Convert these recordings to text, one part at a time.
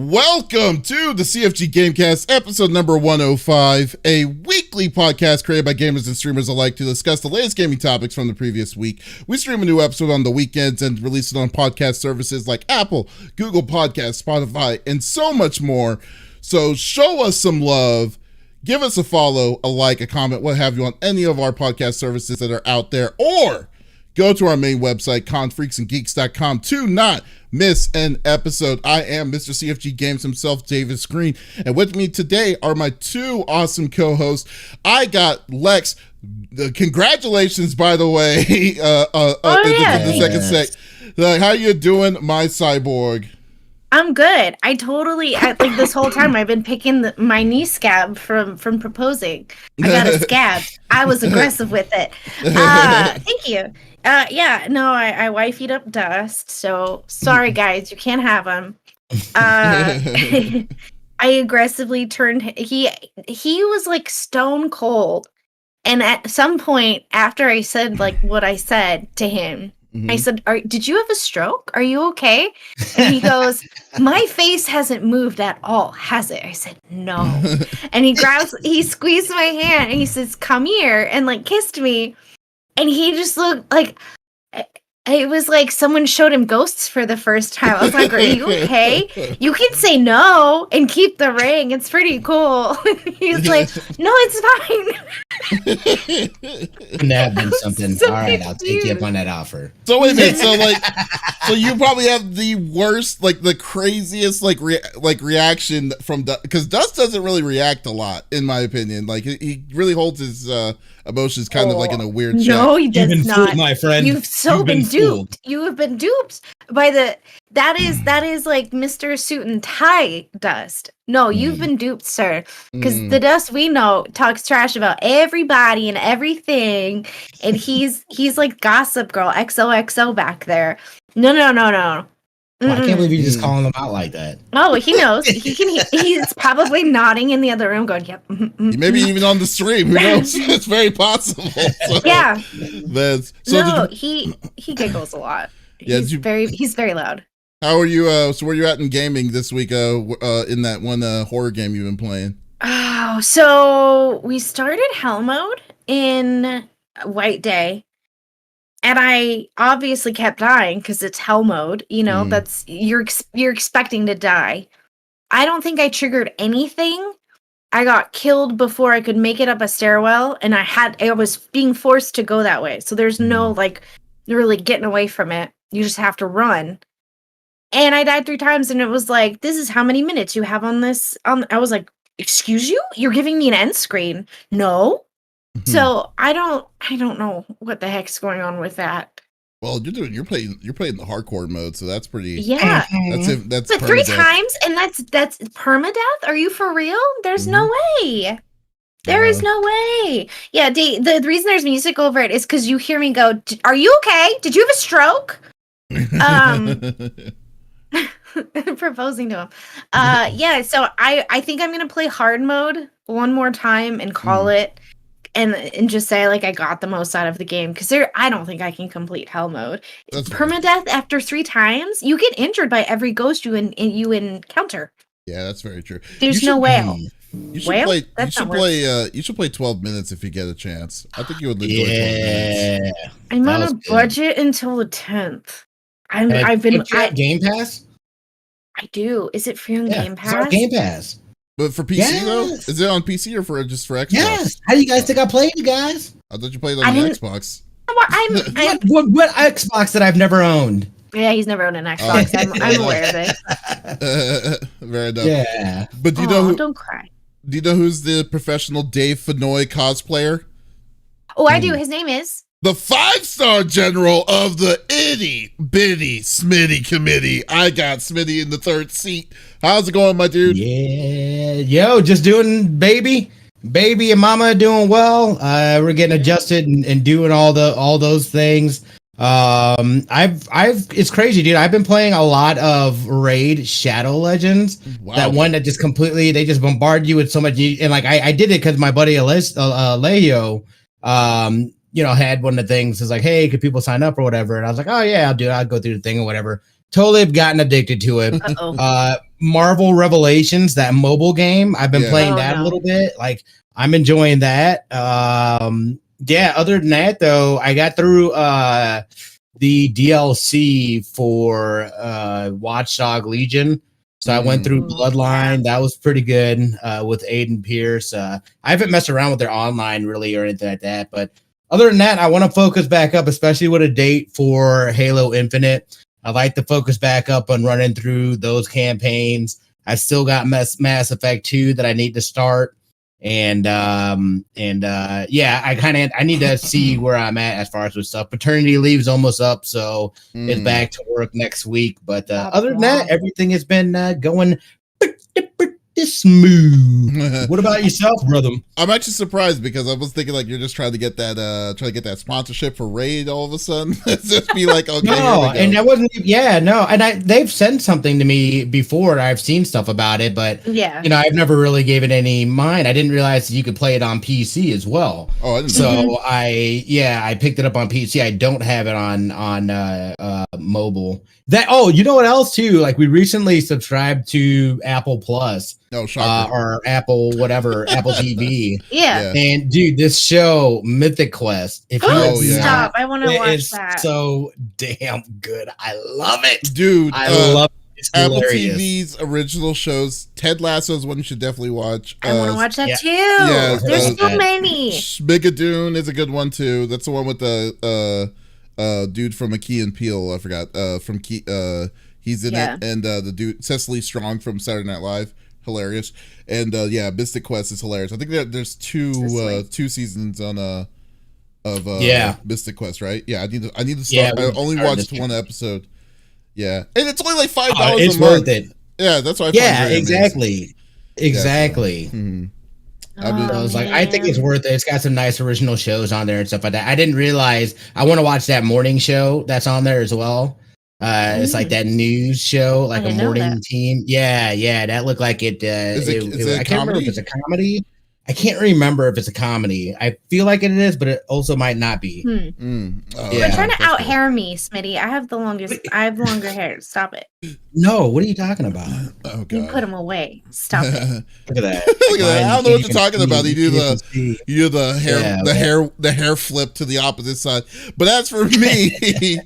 Welcome to the CFG Gamecast, episode number 105, a weekly podcast created by gamers and streamers alike to discuss the latest gaming topics from the previous week. We stream a new episode on the weekends and release it on podcast services like Apple, Google Podcasts, Spotify, and so much more. So show us some love. Give us a follow, a like, a comment, what have you on any of our podcast services that are out there, or go to our main website, confreaksandgeeks.com, to not miss an episode. I am Mr. CFG Games himself, Davis Green, and with me today are my two awesome co-hosts. I got Lex. Congratulations, by the way, the second set. How you doing, my cyborg? I'm good. Like this whole time I've been picking my knee scab from proposing. I got a scab. I was aggressive with it. Thank you. I wifeyed up Dust. So sorry guys, you can't have him. I aggressively turned. He was like stone cold, and at some point after I said like what I said to him. I said, did you have a stroke? Are you okay? And he goes, my face hasn't moved at all, has it? I said, no. And he squeezed my hand and he says, come here, and like kissed me. And he just looked like, it was like someone showed him ghosts for the first time. I was like, are you okay? You can say no and keep the ring. It's pretty cool. He's like, no, it's fine. Couldn't have been something. So all right, I'll take you up on that offer. So wait a minute. So you probably have the worst, like the craziest, reaction from Dust, because Dust doesn't really react a lot, in my opinion. Like he really holds his emotions kind of like in a weird check. No, he does You've been not. Fooled, my friend. You've been duped. You have been duped by that is like Mr. Suit and Tie Dust. No, you've been duped, sir. Because the Dust we know talks trash about everybody and everything, and he's like Gossip Girl XOXO back there. No. Well, I can't believe you're just calling them out like that. Oh, he knows. He's probably nodding in the other room, going, "Yep." Maybe even on the stream. Who knows? It's very possible. So, yeah. He giggles a lot. Yeah, he's very loud. How are you? So where you at in gaming this week? In that one horror game you've been playing. Oh, so we started Hell Mode in White Day. And I obviously kept dying because it's Hell Mode. You know, that's you're expecting to die. I don't think I triggered anything. I got killed before I could make it up a stairwell, and I was being forced to go that way. So there's no like really getting away from it. You just have to run. And I died 3 times, and it was like, this is how many minutes you have on this. I was like, excuse you? You're giving me an end screen? No. So I don't know what the heck's going on with that. Well, you're playing the hardcore mode, so that's pretty. Yeah, that's. But 3 times, and that's permadeath. Are you for real? There's no way. There is no way. Yeah, the reason there's music over it is because you hear me go, "Are you okay? Did you have a stroke?" Proposing to him. Yeah. So I think I'm gonna play hard mode one more time and call it. And just say like I got the most out of the game, because I don't think I can complete Hell Mode. That's permadeath after 3 times. You get injured by every ghost you encounter. Yeah, that's very true. There's no whale. You should play 12 minutes if you get a chance. I think you would enjoy 12 minutes. I'm on a budget until the 10th. I've been Game Pass. I do. Is it free on Game Pass? It's on Game Pass. But for PC though, is it on PC or just for Xbox? Yes. How do you guys think I played it, guys? I thought you played it on the Xbox. What Xbox that I've never owned? Yeah, he's never owned an Xbox. I'm aware of it. Very enough. Yeah. But do you know? Don't cry. Do you know who's the professional Dave Fennoy cosplayer? Oh, I do. His name is the 5-star general of the itty bitty Smitty committee. I got Smitty in the 3rd seat. How's it going, my dude? Yeah, yo, just doing baby and mama doing well. We're getting adjusted and doing all those things. It's crazy, dude. I've been playing a lot of Raid Shadow Legends. Wow. That one that just completely, they just bombard you with so much. And like, I did it because my buddy Alejo, had one of the things. It's like, hey, could people sign up or whatever? And I was like, oh yeah, I'll do it. I'll go through the thing or whatever. Totally have gotten addicted to it. Marvel Revelations, that mobile game. I've been playing that a little bit. Like, I'm enjoying that. Yeah, other than that, though, I got through the DLC for Watchdog Legion. So I went through Bloodline. That was pretty good with Aiden Pierce. I haven't messed around with their online really or anything like that. But other than that, I want to focus back up, especially with a date for Halo Infinite. I'd like to focus back up on running through those campaigns. I still got Mass Effect 2 that I need to start. And I need to see where I'm at as far as with stuff. Paternity leave is almost up, so it's back to work next week. But other than that, everything has been going pretty smooth. What about yourself, brother? I'm actually surprised because I was thinking like you're just trying to get that sponsorship for Raid all of a sudden. Just be like, okay, no, and that wasn't. Yeah, no, and they've sent something to me before. I've seen stuff about it, but I've never really gave it any mind. I didn't realize that you could play it on PC as well. Oh, I didn't so I picked it up on PC. I don't have it on mobile. You know what else too? Like we recently subscribed to Apple Plus. No, shocker. Or Apple, whatever, Apple TV. Yeah. And dude, this show, Mythic Quest. If you stop, I want to watch that. So damn good. I love it. Dude, I love it. It's Apple hilarious. TV's original shows. Ted Lasso is one you should definitely watch. I want to watch that too. Yeah, there's so many. Schmigadoon is a good one too. That's the one with the dude from Key and Peele. I forgot. From Key. He's in it, and the dude Cecily Strong from Saturday Night Live. Hilarious. And Mystic Quest is hilarious. I think there's two seasons on of Mystic Quest, right? Yeah, I need to start. I only watched one episode. Yeah, and it's only like $5 a month. It's worth it. Yeah, that's why. Exactly. Mm-hmm. I was like, I think it's worth it. It's got some nice original shows on there and stuff like that. I didn't realize I want to watch that morning show that's on there as well. It's like that news show, like a morning team. Yeah, that looked like it. I can't remember if it's a comedy. I can't remember if it's a comedy. I feel like it is, but it also might not be. You're trying to out hair me, Smitty. I have longer hair. Stop it. No, what are you talking about? Oh God. You put them away. Stop it. Look at that. Look at that. I don't know what you're talking about. You do the hair flip to the opposite side. But as for me,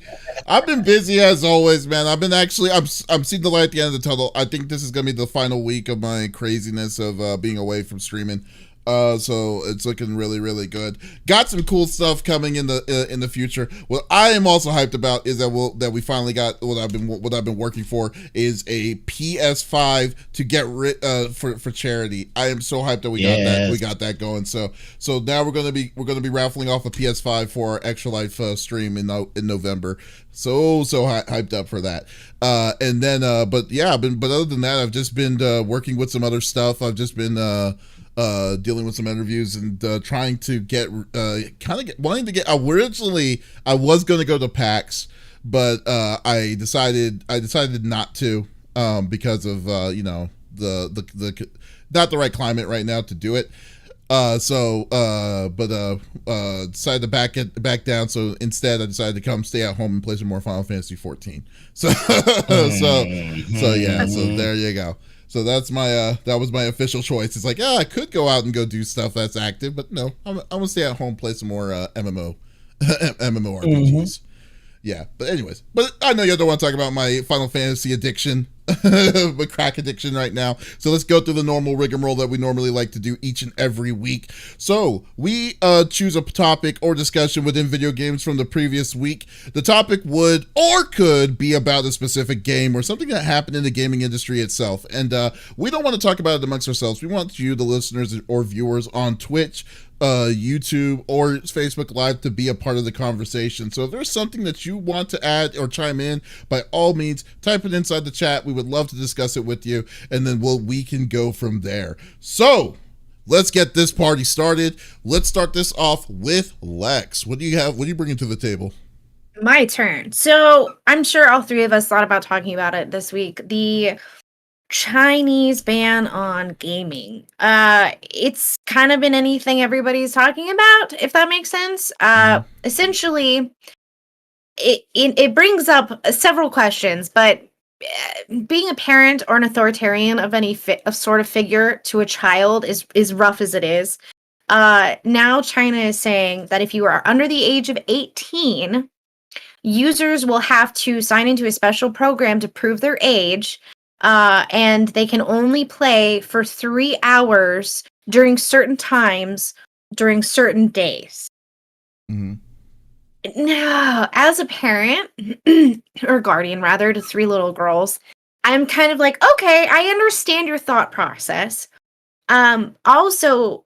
I've been busy as always, man. I'm seeing the light at the end of the tunnel. I think this is gonna be the final week of my craziness of being away from streaming. So it's looking really, really good. Got some cool stuff coming in the future. What I am also hyped about is that we finally got what I've been working for is a PS5 to get for charity. I am so hyped that we got that going. So now we're gonna be raffling off a PS5 for our Extra Life stream in November. So hyped up for that. And then but other than that, I've just been working with some other stuff. I've just been dealing with some interviews and trying to get wanting to get. Originally, I was going to go to PAX, but I decided not to because of the not the right climate right now to do it. Decided to back down. So instead, I decided to come stay at home and play some more Final Fantasy 14. So there you go. So that's that was my official choice. It's like, I could go out and go do stuff that's active, but no, I'm gonna stay at home, play some more MMORPGs. Yeah, but anyways, I know you don't want to talk about my Final Fantasy addiction, but crack addiction right now. So let's go through the normal rigmarole that we normally like to do each and every week. So we choose a topic or discussion within video games from the previous week. The topic would or could be about a specific game or something that happened in the gaming industry itself. And we don't want to talk about it amongst ourselves. We want you, the listeners or viewers on Twitch, YouTube or Facebook Live to be a part of the conversation. So if there's something that you want to add or chime in, by all means, type it inside the chat. We would love to discuss it with you, and then we can go from there. So let's get this party started. Let's start this off with Lex. What do you have? What are you bringing to the table? My turn. So I'm sure all three of us thought about talking about it this week. The Chinese ban on gaming. It's kind of been anything everybody's talking about, if that makes sense. Essentially, it brings up several questions, but being a parent or an authoritarian of any sort of figure to a child is rough as it is. Now China is saying that if you are under the age of 18, users will have to sign into a special program to prove their age, and they can only play for 3 hours during certain times during certain days. Mm-hmm. Now, as a parent or guardian rather to 3 little girls, I'm kind of like, okay, I understand your thought process. Also,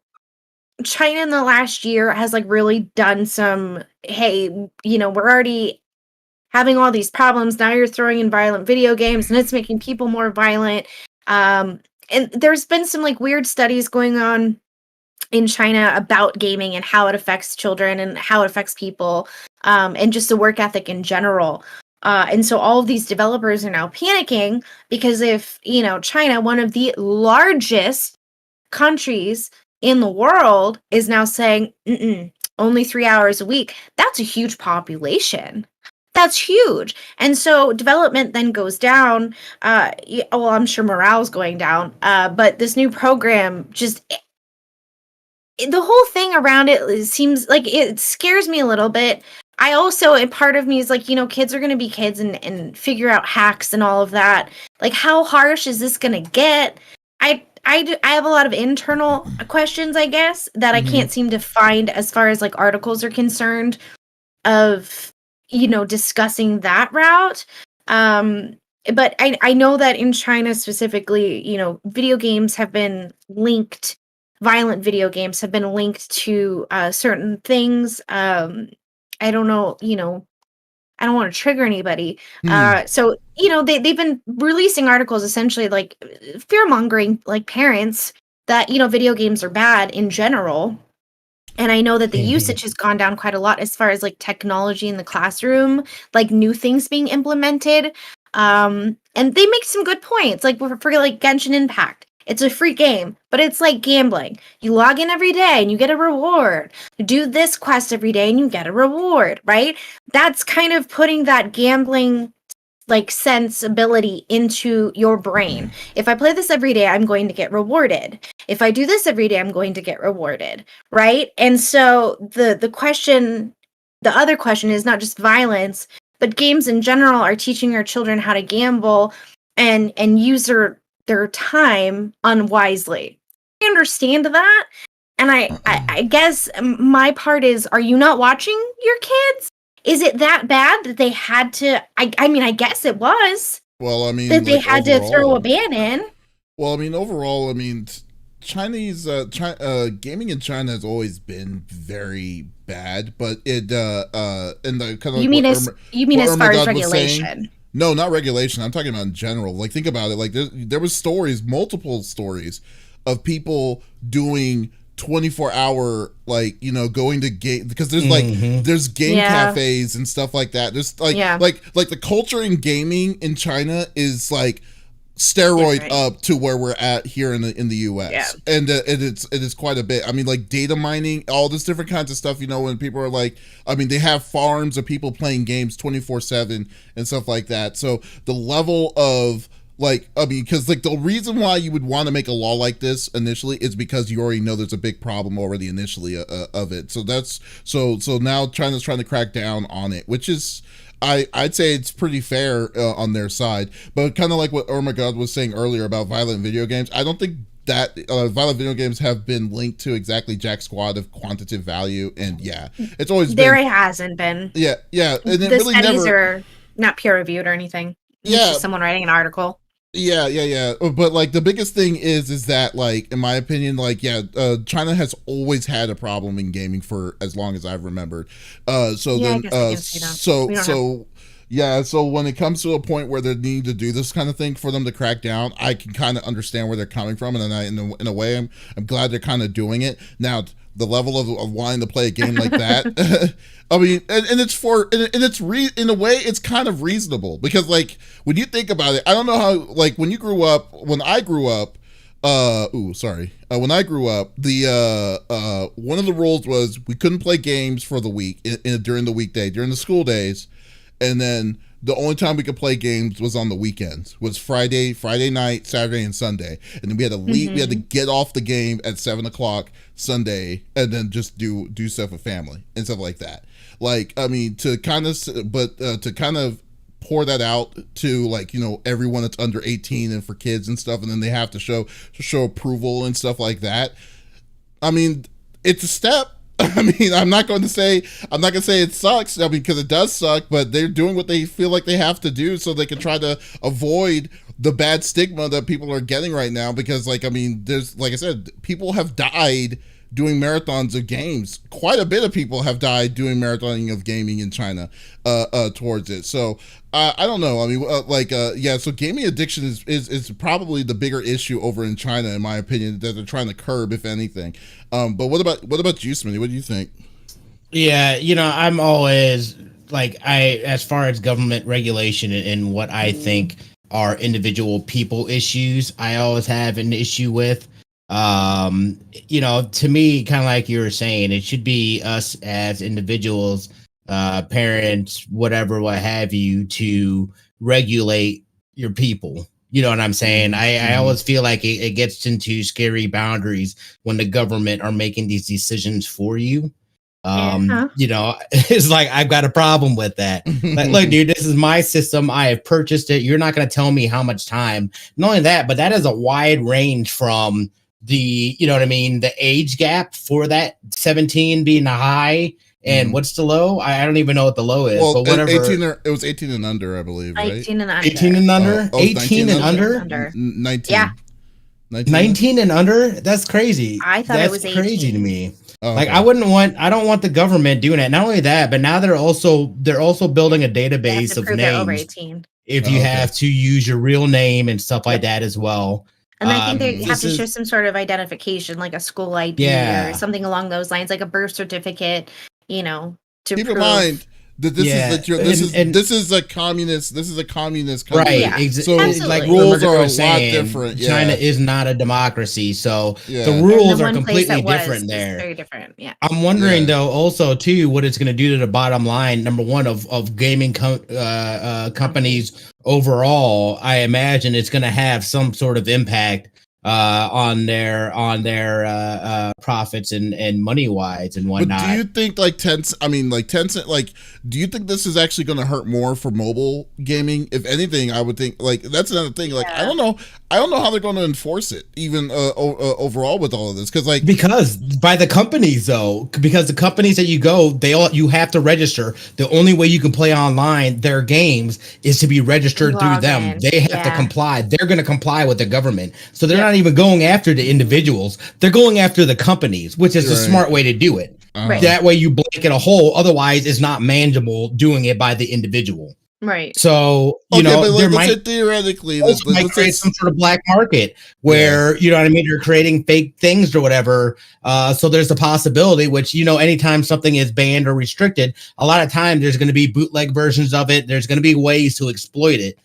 China in the last year has like really done some, hey, we're already having all these problems. Now you're throwing in violent video games and it's making people more violent. And there's been some like weird studies going on in China about gaming and how it affects children and how it affects people, and just the work ethic in general. And so all of these developers are now panicking because if, China, one of the largest countries in the world, is now saying, only 3 hours a week, that's a huge population. That's huge. And so development then goes down. I'm sure morale's going down. But this new program the whole thing around it seems like it scares me a little bit. I also, and part of me is like, kids are going to be kids and figure out hacks and all of that. Like, how harsh is this going to get? I have a lot of internal questions, I guess, that I can't seem to find as far as like articles are concerned of, discussing that route. But I know that in China specifically, video games have been linked. Violent video games have been linked to certain things. I don't know, I don't want to trigger anybody. So, they've been releasing articles essentially like fear-mongering like parents that, video games are bad in general. And I know that the usage has gone down quite a lot as far as like technology in the classroom, like new things being implemented. And they make some good points, like for like Genshin Impact. It's a free game, but it's like gambling. You log in every day and you get a reward. You do this quest every day and you get a reward, right? That's kind of putting that gambling like sensibility into your brain. If I play this every day, I'm going to get rewarded. If I do this every day, I'm going to get rewarded, right? And so the other question is not just violence, but games in general are teaching our children how to gamble and use their time unwisely. I understand that. And I guess my part is, are you not watching your kids? Is it that bad that they had to? I mean, I guess it was. Well, I mean, that they had to throw a ban in. Well, I mean, overall, I mean, Chinese gaming in China has always been very bad, but it and the kind of you mean as far as regulation? No, not regulation. I'm talking about in general. Like, think about it. Like, there was multiple stories of people doing 24-hour, like, going to game, because there's like there's game cafes and stuff like that. There's like like the culture in gaming in China is like steroid up to where we're at here in the US. And it is quite a bit. I mean, like data mining, all this different kinds of stuff, when people are like, I mean, they have farms of people playing games 24/7 and stuff like that. So the level of like, I mean, because like the reason why you would want to make a law like this initially is because you already know there's a big problem already initially of it. So that's so now China's trying to crack down on it, which is, I'd say it's pretty fair on their side. But kind of like what Ermagod was saying earlier about violent video games, I don't think that violent video games have been linked to exactly Jack Squad of quantitative value. And it's always there it hasn't been. Yeah. And the really studies are not peer reviewed or anything. It's just someone writing an article. Yeah. But like the biggest thing is that, like, in my opinion, like, China has always had a problem in gaming for as long as I've remembered. So when it comes to a point where they need to do this kind of thing for them to crack down, I can kind of understand where they're coming from, and then in a way, I'm glad they're kind of doing it now. The level of wanting to play a game like that, I mean, and it's in a way it's kind of reasonable, because like when you think about it, I don't know how, like when I grew up, when I grew up, the one of the rules was we couldn't play games for the week during the weekday, during the school days, and then the only time we could play games was on the weekends. Was Friday night, Saturday, and Sunday, and then we had to leave. We had to get off the game at 7:00 Sunday, and then just do stuff with family and stuff like that. Like, I mean, to kind of pour that out to, like, you know, everyone that's under 18 and for kids and stuff, and then they have to show approval and stuff like that. I mean, it's a step. I mean, I'm not going to say it sucks, I mean, because it does suck, but they're doing what they feel like they have to do so they can try to avoid the bad stigma that people are getting right now. Because, like, I mean, there's, like I said, people have died doing marathons of games. Quite a bit of people have died doing marathoning of gaming in China towards it. So I don't know. I mean, so gaming addiction is probably the bigger issue over in China, in my opinion, that they're trying to curb, if anything. But what about you, Smitty? What do you think? Yeah, you know, I'm always like, as far as government regulation and what I think are individual people issues, I always have an issue with. You know, to me, kind of like you were saying, it should be us as individuals, parents, whatever, what have you, to regulate your people. You know what I'm saying? I always feel like it gets into scary boundaries when the government are making these decisions for you. You know, it's like, I've got a problem with that. Like, look, dude, this is my system. I have purchased it. You're not going to tell me how much time. Not only that, but that is a wide range from the, you know what I mean, the age gap for that 17 being a high, and what's the low? I don't even know what the low is. Well, but whatever. It was 18 and under, I believe, right? 18 and under. 18 and under? 18 and under? 19. Yeah. 19 and under? That's crazy. I thought it was 18. Crazy to me. Oh, like, okay. I don't want the government doing it. Not only that, but now they're also building a database of names. Over 18. If you have to use your real name and stuff like that as well. And I think they have to show some sort of identification, like a school ID or something along those lines, like a birth certificate, you know, to keep prove. in mind that this is a communist country. Right. So Absolutely. like rules are a lot different. China is not a democracy, so the rules are completely different there. Very different. Yeah. I'm wondering though, also too, what it's going to do to the bottom line. Number one, of gaming companies overall. I imagine it's going to have some sort of impact on their profits and money wise and whatnot. But do you think Tencent, like, do you think this is actually going to hurt more for mobile gaming? If anything, I would think, like, that's another thing. Like, I don't know how they're going to enforce it, even overall with all of this, because by the companies though, because the companies that you have to register. The only way you can play online their games is to be registered through them. They have to comply. They're going to comply with the government, so they're not even going after the individuals. They're going after the companies, which is the smart way to do it. Right. That way you blanket a hole. Otherwise, it's not manageable doing it by the individual. Right. So, there might theoretically create some sort of black market where, you know what I mean, you're creating fake things or whatever. So there's a possibility, which, anytime something is banned or restricted, a lot of times there's going to be bootleg versions of it. There's going to be ways to exploit it.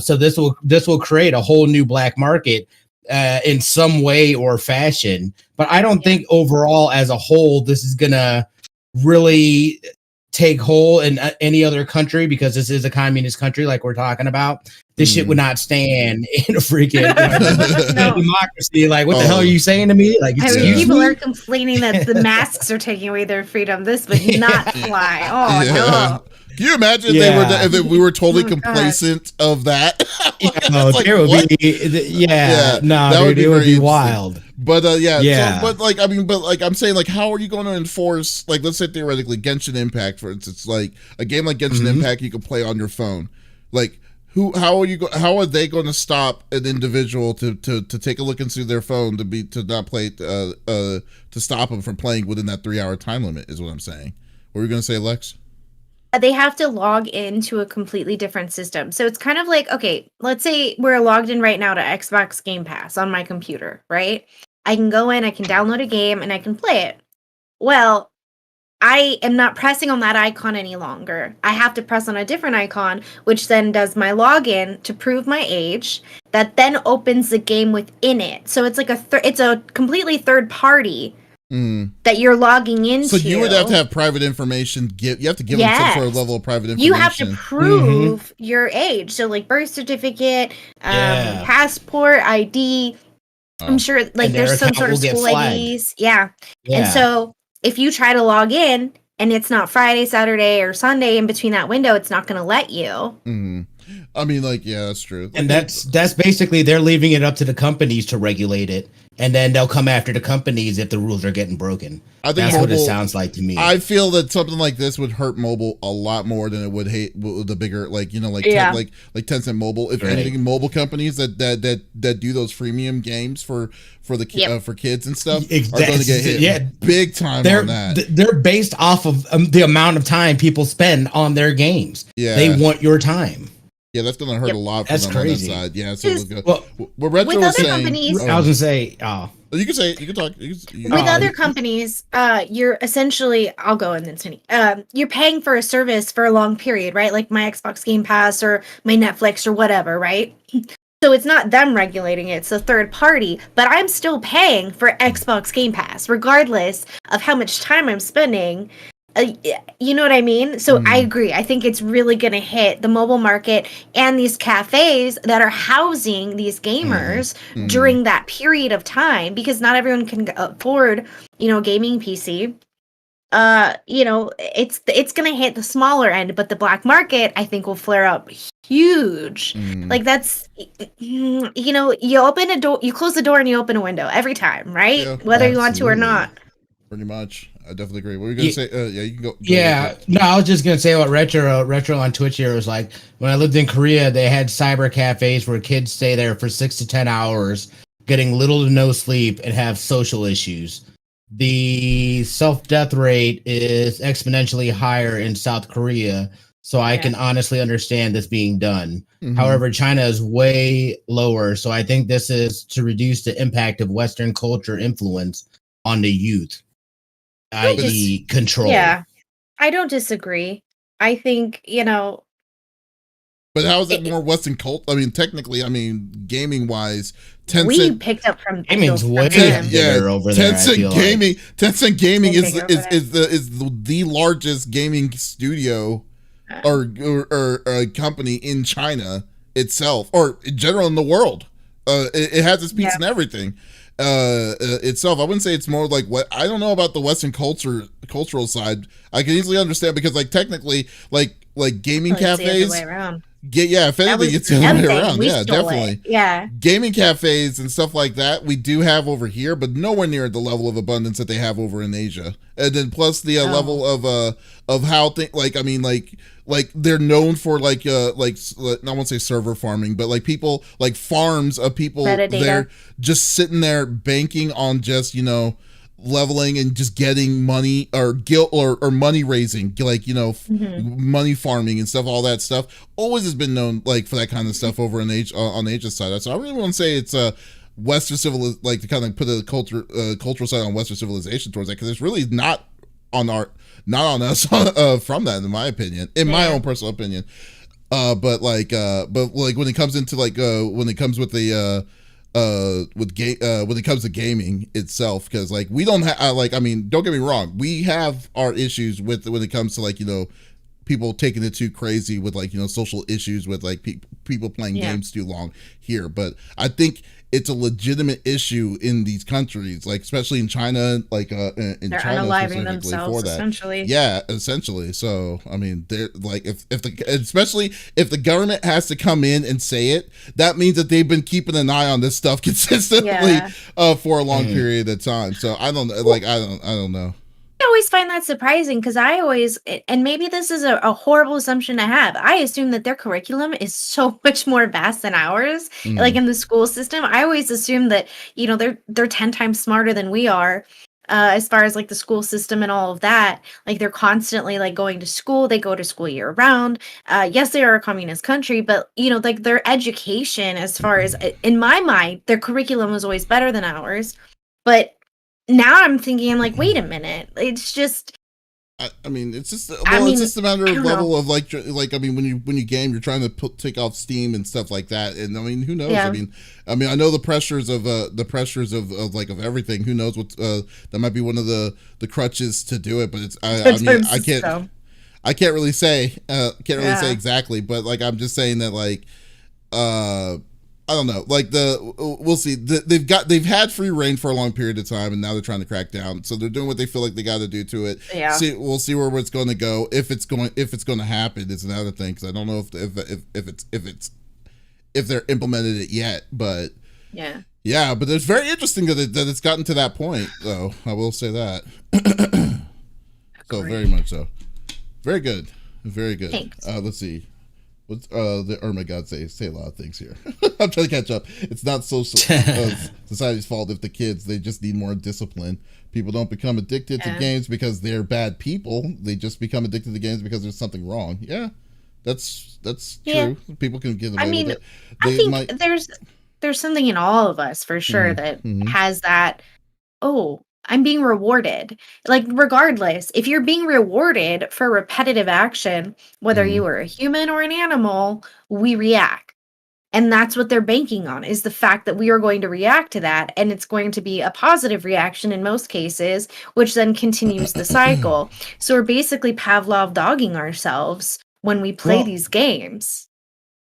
So this will create a whole new black market in some way or fashion. But I don't think overall as a whole, this is going to really take hold in any other country, because this is a communist country like we're talking about. This shit would not stand in a freaking democracy. Like, what the hell are you saying to me? Like, people are complaining that the masks are taking away their freedom. This would not fly. Oh, no. Can you imagine if we were totally complacent of that? It would be wild. But I'm saying, like, how are you going to enforce, like, let's say theoretically Genshin Impact, for instance, like a game like Genshin Impact you can play on your phone. Like, how are they going to stop an individual to take a look into their phone to stop them from playing within that 3-hour time limit, is what I'm saying. What were you going to say, Lex? They have to log into a completely different system. So it's kind of like, okay, let's say we're logged in right now to Xbox Game Pass on my computer, right? I can go in, I can download a game, and I can play it. Well, I am not pressing on that icon any longer. I have to press on a different icon, which then does my login to prove my age. That then opens the game within it. So it's like it's a completely third party that you're logging into. So you would have to have private information. You have to give them some sort of level of private information. You have to prove your age. So like birth certificate, passport, ID. I'm sure like there's some sort of school IDs. Yeah. And so if you try to log in and it's not Friday, Saturday, or Sunday in between that window, it's not going to let you. I mean, like, yeah, that's true. And that's basically they're leaving it up to the companies to regulate it, and then they'll come after the companies if the rules are getting broken. I think that's what it sounds like to me. I feel that something like this would hurt mobile a lot more than it would hate the bigger, like, you know, like like Tencent Mobile. If anything, mobile companies that do those freemium games for kids and stuff are going to get hit big time on that. They're based off of the amount of time people spend on their games. Yeah, they want your time. Yeah, that's going to hurt a lot for them crazy. On that side. Yeah, so what Retro was saying. Companies, I was going to say, you can say it. You can talk. With other companies, you're essentially, I'll go and then Cindy. You're paying for a service for a long period, right? Like my Xbox Game Pass or my Netflix or whatever, right? So it's not them regulating it, it's a third party, but I'm still paying for Xbox Game Pass, regardless of how much time I'm spending. You know what I mean? So I agree. I think it's really going to hit the mobile market and these cafes that are housing these gamers during that period of time, because not everyone can afford, you know, gaming PC. You know, it's going to hit the smaller end, but the black market, I think, will flare up huge. Like that's, you know, you open a door, you close the door and you open a window every time, right? Yeah, whether you want to or not. Pretty much. I definitely agree. What were you going to say? Yeah, you can go. No, I was just going to say what Retro on Twitch here was like. When I lived in Korea, they had cyber cafes where kids stay there for 6 to 10 hours, getting little to no sleep and have social issues. The self-death rate is exponentially higher in South Korea, so I can honestly understand this being done. However, China is way lower, so I think this is to reduce the impact of Western culture influence on the youth. I.e. control. Yeah, I don't disagree. I think, you know. But how is it more Western cult? I mean, technically, gaming wise, Tencent. We picked up from gaming's way bigger over there. Tencent Gaming is the largest gaming studio or company in China itself, or in general in the world. It has its beats and everything. Itself, I wouldn't say it's more like what I don't know about the Western cultural side. I can easily understand because like technically like gaming cafes. If anything, it's the other way around. Yeah, definitely. Yeah. Gaming cafes and stuff like that we do have over here, but nowhere near the level of abundance that they have over in Asia. And then plus the level of how like they're known for I won't say server farming, but like people like farms of people they're just sitting there banking on just, you know, leveling and just getting money or money raising, like, you know, money farming and stuff. All that stuff always has been known like for that kind of stuff over in on the Asia side. So I really want to say it's Western like to kind of put a cultural side on Western civilization towards that, because it's really not on us from that, in my opinion, my own personal opinion. But when it comes into when it comes with the when it comes to gaming itself, because like we don't have don't get me wrong, we have our issues with when it comes to like, you know, people taking it too crazy with like, you know, social issues with like people playing games too long here. But I think it's a legitimate issue in these countries, like especially in China, like in they're China unaliving themselves, for that. Essentially. Yeah, essentially. So I mean, they're like especially if the government has to come in and say it, that means that they've been keeping an eye on this stuff consistently for a long period of time. So I don't know. I always find that surprising because I always, and maybe this is a horrible assumption to have, I assume that their curriculum is so much more vast than ours. Like in the school system, I always assume that, you know, they're 10 times smarter than we are as far as like the school system and all of that. Like they're constantly like going to school. They go to school year round. Yes, they are a communist country, but you know, like their education, as far as in my mind, their curriculum was always better than ours. But now I'm thinking, like, wait a minute. It's just, I mean, it's just it's just a matter of level of like I mean, when you game, you're trying to take off steam and stuff like that, and I mean, who knows? Yeah. I mean, I know the pressures of everything. Who knows what that might be one of the crutches to do it, but it's I mean, I can't really say say exactly, but like I'm just saying that like I don't know. Like we'll see. They've had free reign for a long period of time, and now they're trying to crack down. So they're doing what they feel like they got to do to it. Yeah. We'll see where it's going to go. If it's going to happen, is another thing, because I don't know if they're implemented it yet. But yeah. But it's very interesting that it's gotten to that point, though. I will say that. So very much so. Very good. Very good. Thanks. Let's see. What's the Irma God say a lot of things here. I'm trying to catch up. It's not society's fault if the kids, they just need more discipline. People don't become addicted to games because they're bad people. They just become addicted to games because there's something wrong. Yeah, that's true. People can get away with it. I think there's something in all of us for sure that has that. Oh, I'm being rewarded. Like, regardless, if you're being rewarded for repetitive action, whether you are a human or an animal, we react. And that's what they're banking on, is the fact that we are going to react to that. And it's going to be a positive reaction in most cases, which then continues the cycle. So we're basically Pavlov dogging ourselves when we play these games.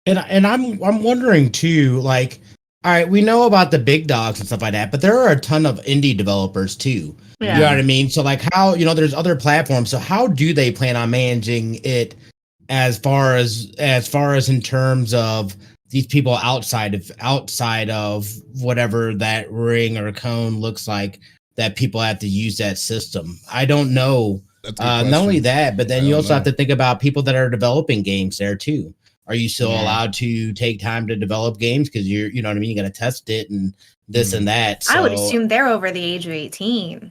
And I'm wondering too, like, all right, we know about the big dogs and stuff like that, but there are a ton of indie developers too. Yeah. You know what I mean? So like how, there's other platforms. So how do they plan on managing it as far as in terms of these people outside of whatever that ring or cone looks like, that people have to use that system? I don't know. Not only that, but then you also have to think about people that are developing games there too. Are you still allowed to take time to develop games? Because you know what I mean? You got to test it and this and that. So, I would assume they're over the age of 18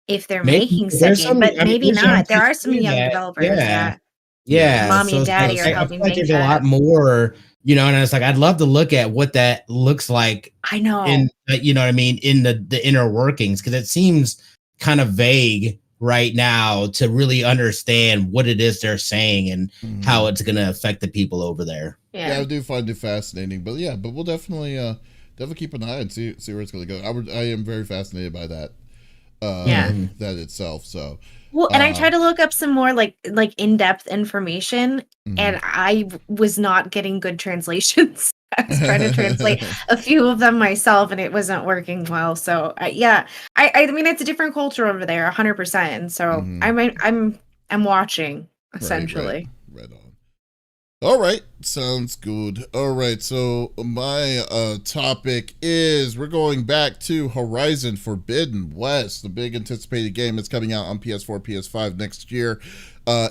if they're making said game, but maybe not. There are some young developers that mommy and daddy are helping make there's a lot more, and it's like, I'd love to look at what that looks like. I know. In, you know what I mean? In the inner workings, because it seems kind of vague right now to really understand what it is they're saying and how it's going to affect the people over there. Yeah, I do find it fascinating, but we'll definitely keep an eye and see where it's going to go. I am very fascinated by that. That itself. So and I try to look up some more like in-depth information, and I was not getting good translations. I was trying to translate a few of them myself, and it wasn't working well. So I mean, it's a different culture over there, 100%. And so I'm watching essentially. Right on. All right, sounds good. All right, so my topic is we're going back to Horizon Forbidden West, the big anticipated game that's coming out on PS4, PS5 next year.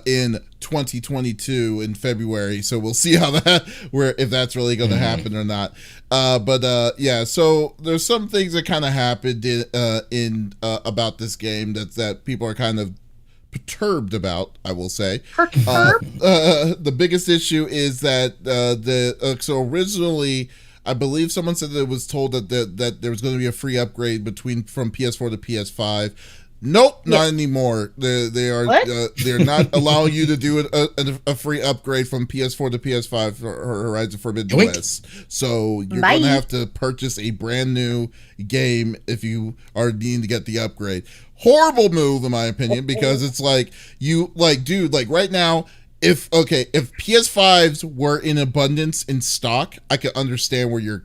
In 2022 in February, so we'll see how if that's really going to happen or not. So there's some things that kind of happened in about this game that people are kind of perturbed about, I will say. The biggest issue is that so originally, I believe someone said that it was told that there was going to be a free upgrade from PS4 to PS5. Nope, not anymore. They're not allowing you to do a free upgrade from PS4 to PS5 for Horizon Forbidden West. So you're going to have to purchase a brand new game if you are needing to get the upgrade. Horrible move, in my opinion, because it's like, right now, if PS5s were in abundance in stock, I could understand where your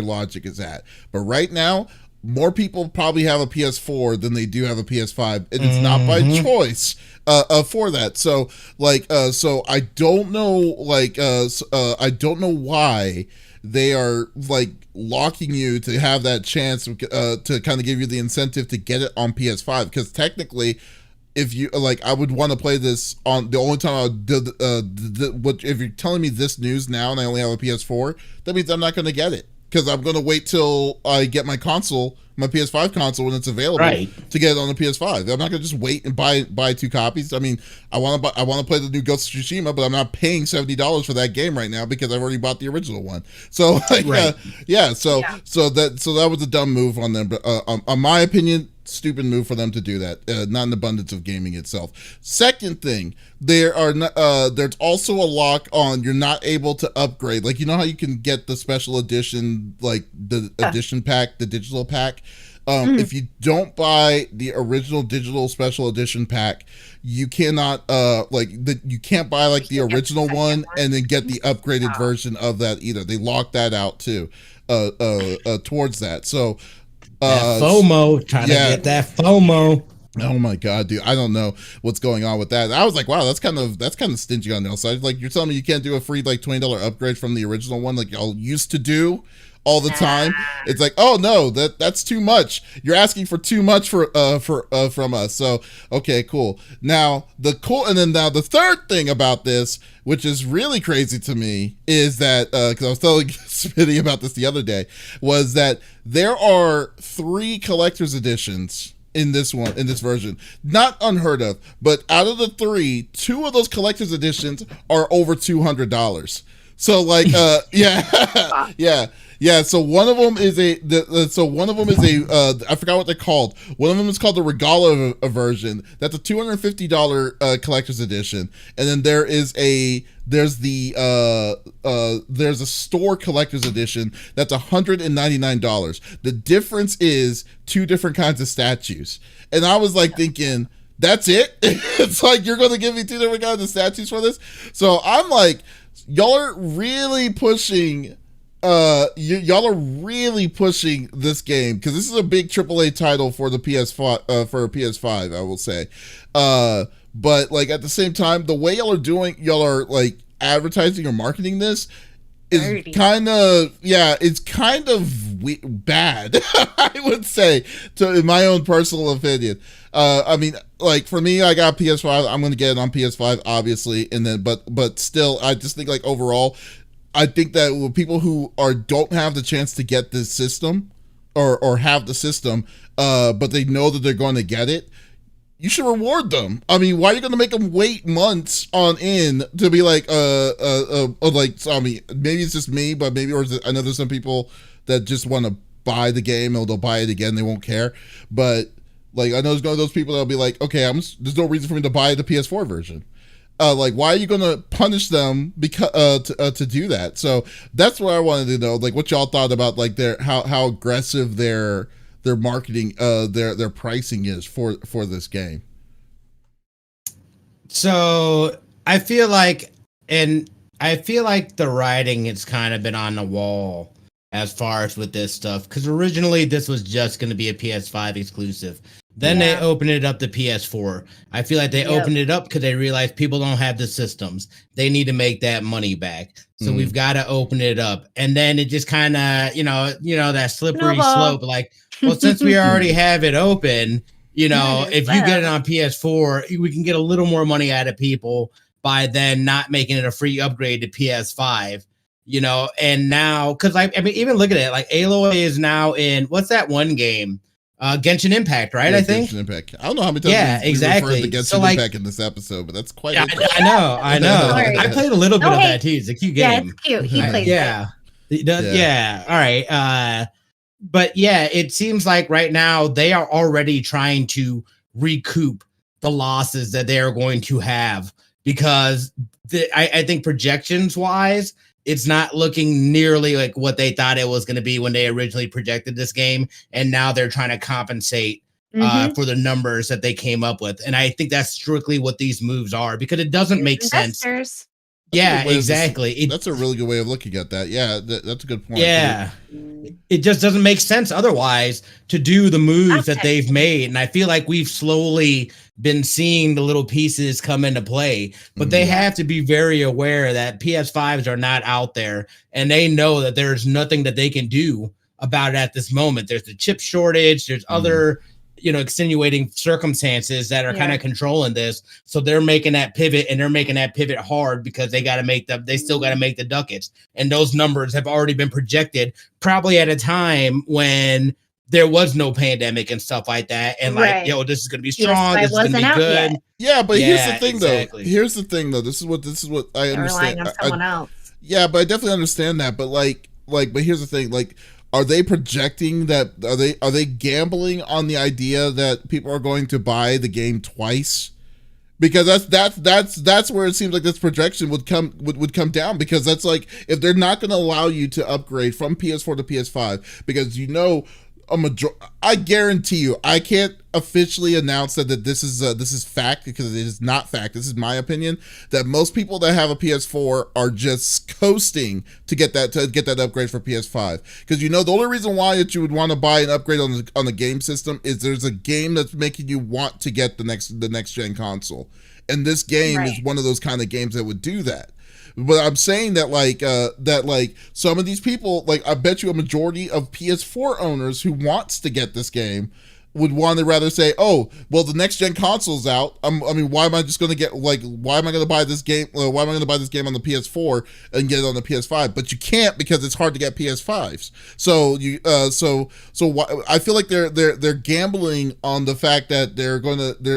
logic is at. But right now, more people probably have a PS4 than they do have a PS5, and it's not by choice for that. So so I don't know, I don't know why they are locking you to have that chance to kind of give you the incentive to get it on PS5, because technically, if you I would want to play this on the only time I would if you're telling me this news now and I only have a PS4, that means I'm not going to get it, because I'm going to wait till I get my PS5 console when it's available to get it on the PS5. I'm not going to just wait and buy two copies. I mean, I want to play the new Ghost of Tsushima, but I'm not paying $70 for that game right now because I've already bought the original one. So So that was a dumb move on them. But on my opinion, stupid move for them to do that. Not an abundance of gaming itself. Second thing, there's also a lock on you're not able to upgrade. Like, you know how you can get the special edition, like the edition pack, the digital pack. If you don't buy the original digital special edition pack, you cannot you can't buy like the original one and then get the upgraded version of that either. They lock that out too towards that. So that FOMO, trying to get that FOMO. Oh my god, dude! I don't know what's going on with that. I was like, wow, that's kind of stingy on the side. Like, you're telling me you can't do a free like $20 upgrade from the original one, like y'all used to do all the time. It's like, oh no, that's too much. You're asking for too much from us. So okay, cool. Now the third thing about this, which is really crazy to me, is that because I was telling Smitty about this the other day, was that there are 3 collector's editions in this version. Not unheard of, but out of the 3, 2 of those collector's editions are over $200. So like yeah. So one of them is I forgot what they're called. One of them is called the Regala version. That's a $250 collector's edition, and then there's a store collector's edition that's $199. The difference is 2 different kinds of statues, and I was like thinking, that's it? It's like, you're going to give me 2 different kinds of statues for this? So I'm like, y'all are really pushing this game, because this is a big AAA title for the PS5 I will say, but like at the same time, the way y'all are like advertising or marketing this is kind of bad. I would say, in my own personal opinion. I mean, like for me, I got PS5. I'm going to get it on PS5, obviously, and then but still, I just think like overall, I think that with people who don't have the chance to get this system or have the system, but they know that they're going to get it, you should reward them. I mean, why are you going to make them wait months on in to be like, so, I mean, maybe it's just me, but maybe, I know there's some people that just want to buy the game and they'll buy it again. They won't care. But like, I know there's those people that'll be like, okay, there's no reason for me to buy the PS4 version. Like, why are you going to punish them because to do that? So that's what I wanted to know, like what y'all thought about like how aggressive their marketing, their pricing is for this game. So I feel like the writing has kind of been on the wall as far as with this stuff, because originally this was just going to be a PS5 exclusive. Then they opened it up to PS4. I feel like they opened it up because they realized people don't have the systems. They need to make that money back. So we've got to open it up. And then it just kind of, that slippery slope. Like, well, since we already have it open, if you get it on PS4, we can get a little more money out of people by then not making it a free upgrade to PS5. And now, because I mean, even look at it, like Aloy is now in, what's that one game? Genshin Impact, right? I think. Genshin Impact. I don't know how many times we referred to Genshin Impact in this episode, but that's quite. I know. I played a little bit of that too. It's a cute game. Yeah, it's cute. He plays. He does. Yeah. All right. But yeah, it seems like right now they are already trying to recoup the losses that they are going to have, because I think projections wise, it's not looking nearly like what they thought it was going to be when they originally projected this game. And now they're trying to compensate for the numbers that they came up with. And I think that's strictly what these moves are, because it doesn't make sense. Yeah, exactly. That's a really good way of looking at that. Yeah, that's a good point. Yeah. It just doesn't make sense otherwise to do the moves that they've made. And I feel like we've slowly been seeing the little pieces come into play, but they have to be very aware that PS5s are not out there, and they know that there's nothing that they can do about it at this moment. There's the chip shortage. There's other extenuating circumstances that are kind of controlling this. So they're making that pivot, and they're making that pivot hard because they still got to make the ducats. And those numbers have already been projected probably at a time when there was no pandemic and stuff like that. And this is going to be strong. This is going to be good. Yeah. But here's the thing though. This is what I understand. Relying on someone else. Yeah, but I definitely understand that. But but here's the thing. Like, are they projecting that? Are they gambling on the idea that people are going to buy the game twice? Because that's where it seems like this projection would come down, because that's like, if they're not going to allow you to upgrade from PS4 to PS5, because I guarantee you, I can't officially announce that this is fact, because it is not fact. This is my opinion, that most people that have a PS4 are just coasting to get that upgrade for PS5. Because the only reason why that you would want to buy an upgrade on the game system is there's a game that's making you want to get the next gen console, and this game is one of those kind of games that would do that. But I'm saying that some of these people, like, I bet you a majority of PS4 owners who wants to get this game would want to rather say, oh, well, the next gen console's out. I mean, why am I just going to get, like, why am I going to buy this game? Why am I going to buy this game on the PS4 and get it on the PS5? But you can't, because it's hard to get PS5s. So I feel like they're gambling on the fact that they're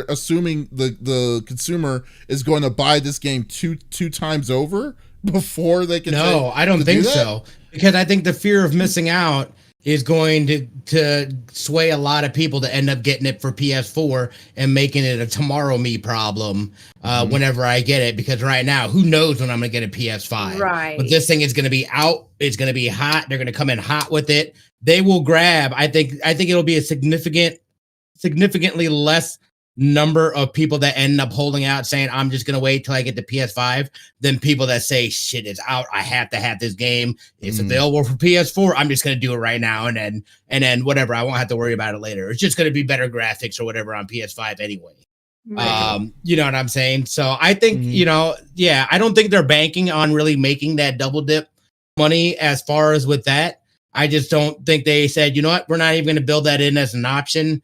assuming the consumer is going to buy this game two times over before they can. No, I don't think so, because I think the fear of missing out is going to sway a lot of people to end up getting it for PS4 and making it a tomorrow me problem whenever I get it. Because right now, who knows when I'm going to get a PS5? Right. But this thing is going to be out. It's going to be hot. They're going to come in hot with it. They will grab. I think it'll be a significantly less number of people that end up holding out saying, I'm just going to wait till I get the PS5, than people that say, shit, it's out, I have to have this game, it's available for PS4, I'm just going to do it right now, and then whatever, I won't have to worry about it later. It's just going to be better graphics or whatever on PS5 anyway. You know what I'm saying? So I think, I don't think they're banking on really making that double dip money as far as with that. I just don't think they said, you know what, we're not even going to build that in as an option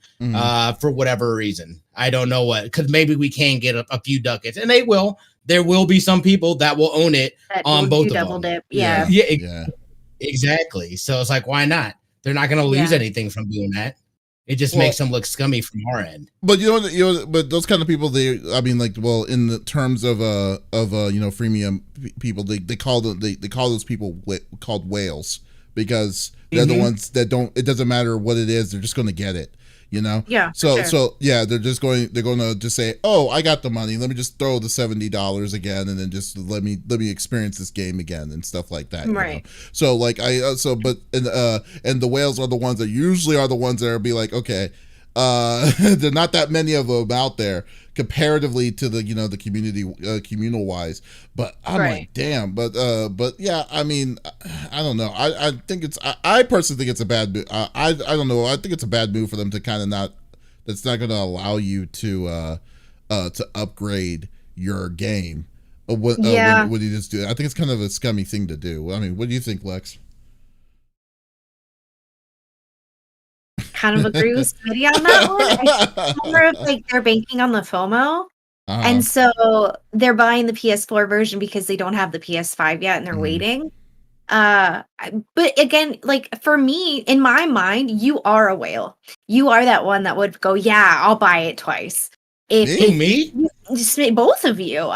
for whatever reason. I don't know what, because maybe we can get a few ducats, and they will. There will be some people that will own it that on both of them. Dip. Yeah, exactly. So it's like, why not? They're not going to lose anything from doing that. It just makes them look scummy from our end. But but those kind of people, in the terms of freemium people, they call those people called whales, because they're the ones that it doesn't matter what it is, they're just going to get it. Yeah. So they're going to just say, oh, I got the money, let me just throw the $70 again, and then just let me experience this game again and stuff like that. Right. So like and the whales are the ones that usually are the ones that are be like, okay, there are not that many of them out there comparatively to the the community communal wise, but I'm like, damn. But yeah, I mean, I don't know. I think I personally think it's a bad move. I don't know. I think it's a bad move for them to kind of that's not going to allow you to upgrade your game. What do you just do? I think it's kind of a scummy thing to do. I mean, what do you think, Lex? Kind of agree with Smitty on that one. It's more of like they're banking on the FOMO. And so they're buying the PS4 version because they don't have the PS5 yet and they're waiting. But again, like for me, in my mind, you are a whale. You are that one that would go, yeah, I'll buy it twice. Me? Just both of you.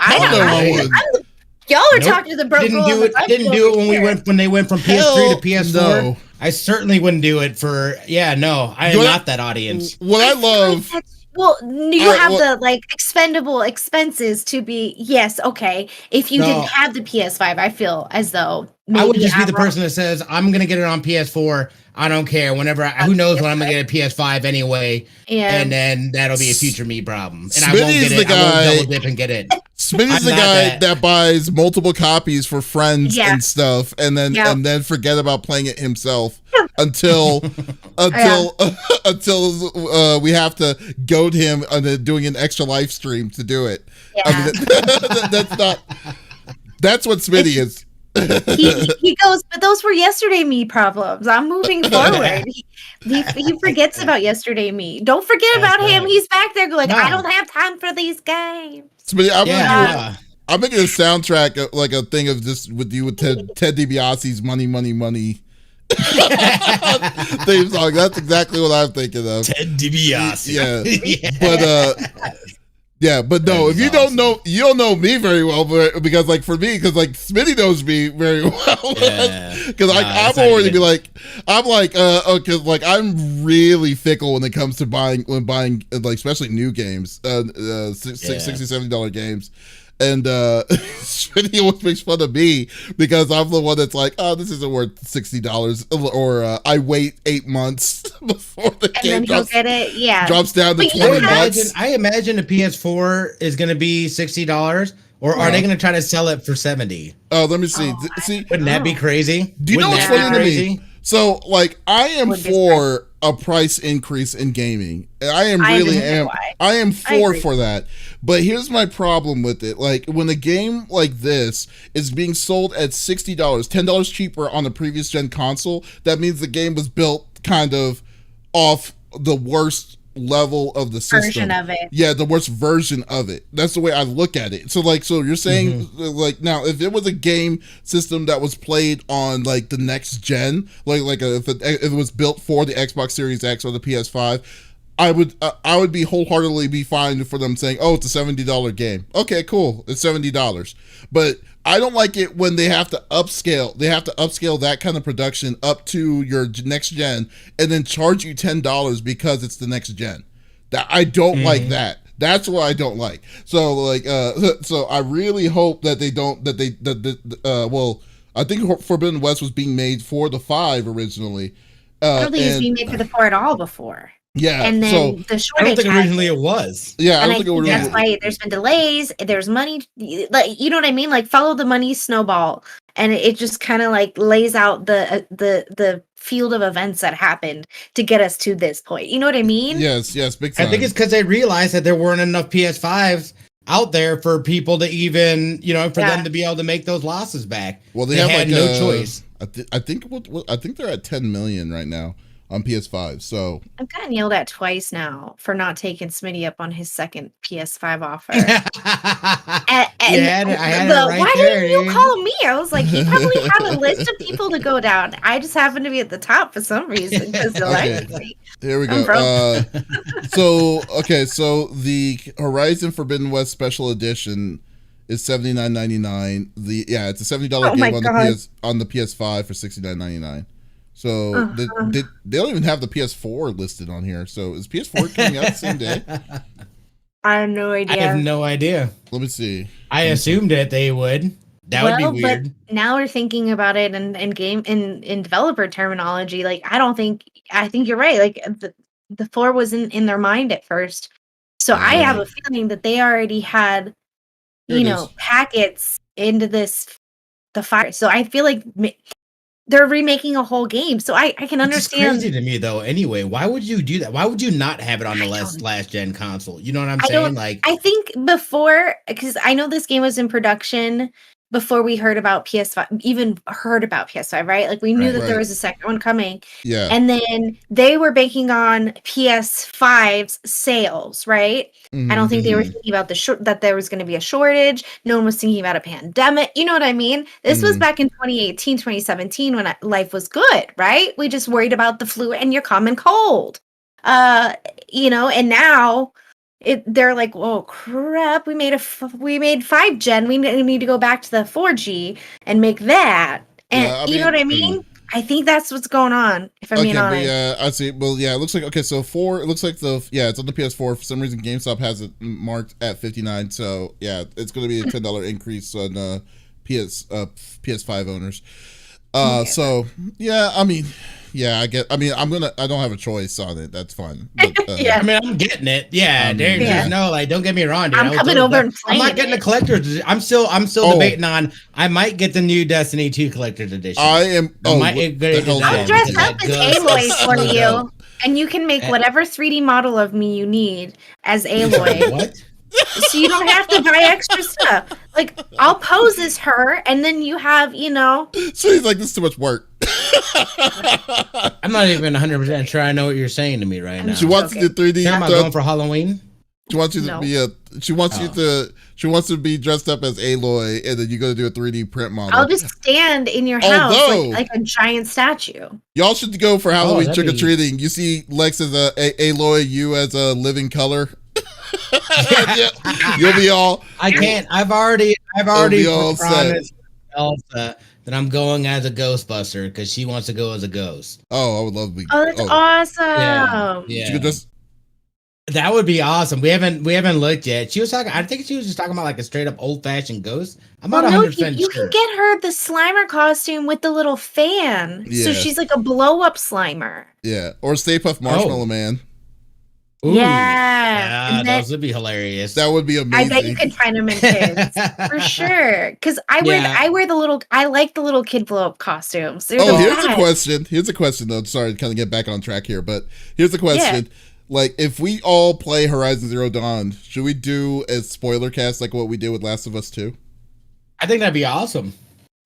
Y'all are talking to the broke. Didn't do it when they went from PS3 to PS4. No. I certainly wouldn't do it for. Yeah, no, I am not that audience. What I love. You have the expendable expenses to be. Yes, okay. If you didn't have the PS5, I feel as though I would just be the person that says, I'm going to get it on PS4. I don't care. Who knows when I'm going to get a PS5 anyway. Yeah. And then that'll be a future me problem. And I won't get it. I won't double dip and get it. Smitty's the guy that buys multiple copies for friends and stuff, and then forget about playing it himself until we have to goad him on doing an extra live stream to do it. Yeah. I mean, that's what Smitty is. he goes, but those were yesterday me problems. I'm moving forward. He forgets about yesterday me. Don't forget about him. He's back there going, I don't have time for these games. I'm making a soundtrack like a thing of this with you with Ted DiBiase's money theme song. That's exactly what I'm thinking of. Ted DiBiase. Yeah. But Yeah, but no, if you don't know, you don't know me very well, because like for me, because like Smitty knows me very well, because I'm already be like, I'm like, because like I'm really fickle when it comes to buying like especially new games, $60-$70 games. And Smitty always makes fun of me because I'm the one that's like, oh, this isn't worth $60, or I wait 8 months before the game drops down to $20. I imagine the PS4 is going to be $60, or are they going to try to sell it for $70? Oh, let me see. Wouldn't that be crazy? Do you know what's funny to me? So, like, I am for a price increase in gaming. I am for that. But here's my problem with it. Like, when a game like this is being sold at $60, $10 cheaper on the previous gen console, that means the game was built kind of off the worst level of the system. Version of it. Yeah, the worst version of it. That's the way I look at it. So you're saying like, now if it was a game system that was played on like the next gen, if it was built for the Xbox Series X or the PS5, I would be wholeheartedly be fine for them saying, oh, it's a $70 game. Okay, cool. It's $70. But I don't like it when they have to upscale. They have to upscale that kind of production up to your next gen and then charge you $10 because it's the next gen. That I don't like that. That's what I don't like. So like, so I really hope that they don't. Well, I think Forbidden West was being made for the 5 originally. I don't think it was being made for the 4 at all before. Yeah, and then the shortage. I don't think originally it was. Yeah, I think that's why there's been delays. There's money, like, you know what I mean. Like, follow the money snowball, and it just kind of like lays out the field of events that happened to get us to this point. You know what I mean? Yes, big time. I think it's because they realized that there weren't enough PS5s out there for people to even, for them to be able to make those losses back. Well, they had no choice. I think they're at 10 million right now on PS5. So I've gotten yelled at twice now for not taking Smitty up on his second PS5 offer. I had it right why there, didn't you call me? I was like, he probably had a list of people to go down. I just happened to be at the top for some reason because Here we go. So the Horizon Forbidden West Special Edition is $79.99. It's a $70 game on the PS5 for $69.99. So they don't even have the PS4 listed on here. So is PS4 coming out the same day? I have no idea. I have no idea. Let me see. I assumed that they would. That would be weird. But now we're thinking about it in developer terminology. Like, I think you're right. Like the 4 wasn't in their mind at first. So I have a feeling that they already had, packets into the 5. So I feel like they're remaking a whole game, so I can understand. It's crazy to me, though. Anyway, why would you do that? Why would you not have it on the last gen console? You know what I'm saying? I think before, because I know this game was in production before we heard about PS5, right? Like, we knew that there was a second one coming. Yeah. And then they were banking on PS5's sales, right? Mm-hmm. I don't think they were thinking about that there was going to be a shortage. No one was thinking about a pandemic. You know what I mean? This was back in 2018, 2017 when life was good, right? We just worried about the flu and your common cold. And now they're like, "Whoa, crap! We made 5 gen. We need to go back to the 4G and make that." And you know what I mean? I think that's what's going on. If I'm being honest. Yeah, I see. Well, yeah, it looks like so 4. It looks like it's on the PS4. For some reason, GameStop has it marked at 59. So yeah, it's going to be a $10 increase on PS5 owners. So yeah, I mean. Yeah, I don't have a choice on it. That's fine. But, I'm getting it. Yeah, there's don't get me wrong, dude. I'm coming over and playing. I'm not getting a collector's. I'm still debating on. I might get the new Destiny 2 collector's edition. I am. I'm dressed up as Aloy for you, and you can make whatever 3D model of me you need as Aloy. What? So you don't have to buy extra stuff. Like, I'll pose as her, and then you have, So he's like, this is too much work. I'm not even 100% sure I know what you're saying to me right now. She wants to do 3D. Am I going for Halloween? She wants you to be She wants to be dressed up as Aloy, and then you got to do a 3D print model. I'll just stand in your house like a giant statue. Y'all should go for Halloween trick or treating. You see Lex as a Aloy, you as a living color. Yeah, you'll be all. I can't. I've already promised Elsa that I'm going as a Ghostbuster because she wants to go as a ghost. Oh, I would love to be. Oh, that's awesome. Yeah. That would be awesome. We haven't looked yet. She was talking. I think she was just talking about like a straight up old fashioned ghost. I'm not 100% you sure. can get her the Slimer costume with the little fan, so she's like a blow up Slimer. Yeah, or Stay Puft Marshmallow Man. Ooh. Yeah, Yeah, those would be hilarious. That would be amazing. I bet you could find them in kids for sure. Because I like the little kid blow up costumes. Here's a question. Here's a question though. Sorry to kind of get back on track here, but here's the question. Yeah. Like, if we all play Horizon Zero Dawn, should we do a spoiler cast like what we did with Last of Us 2? I think that'd be awesome.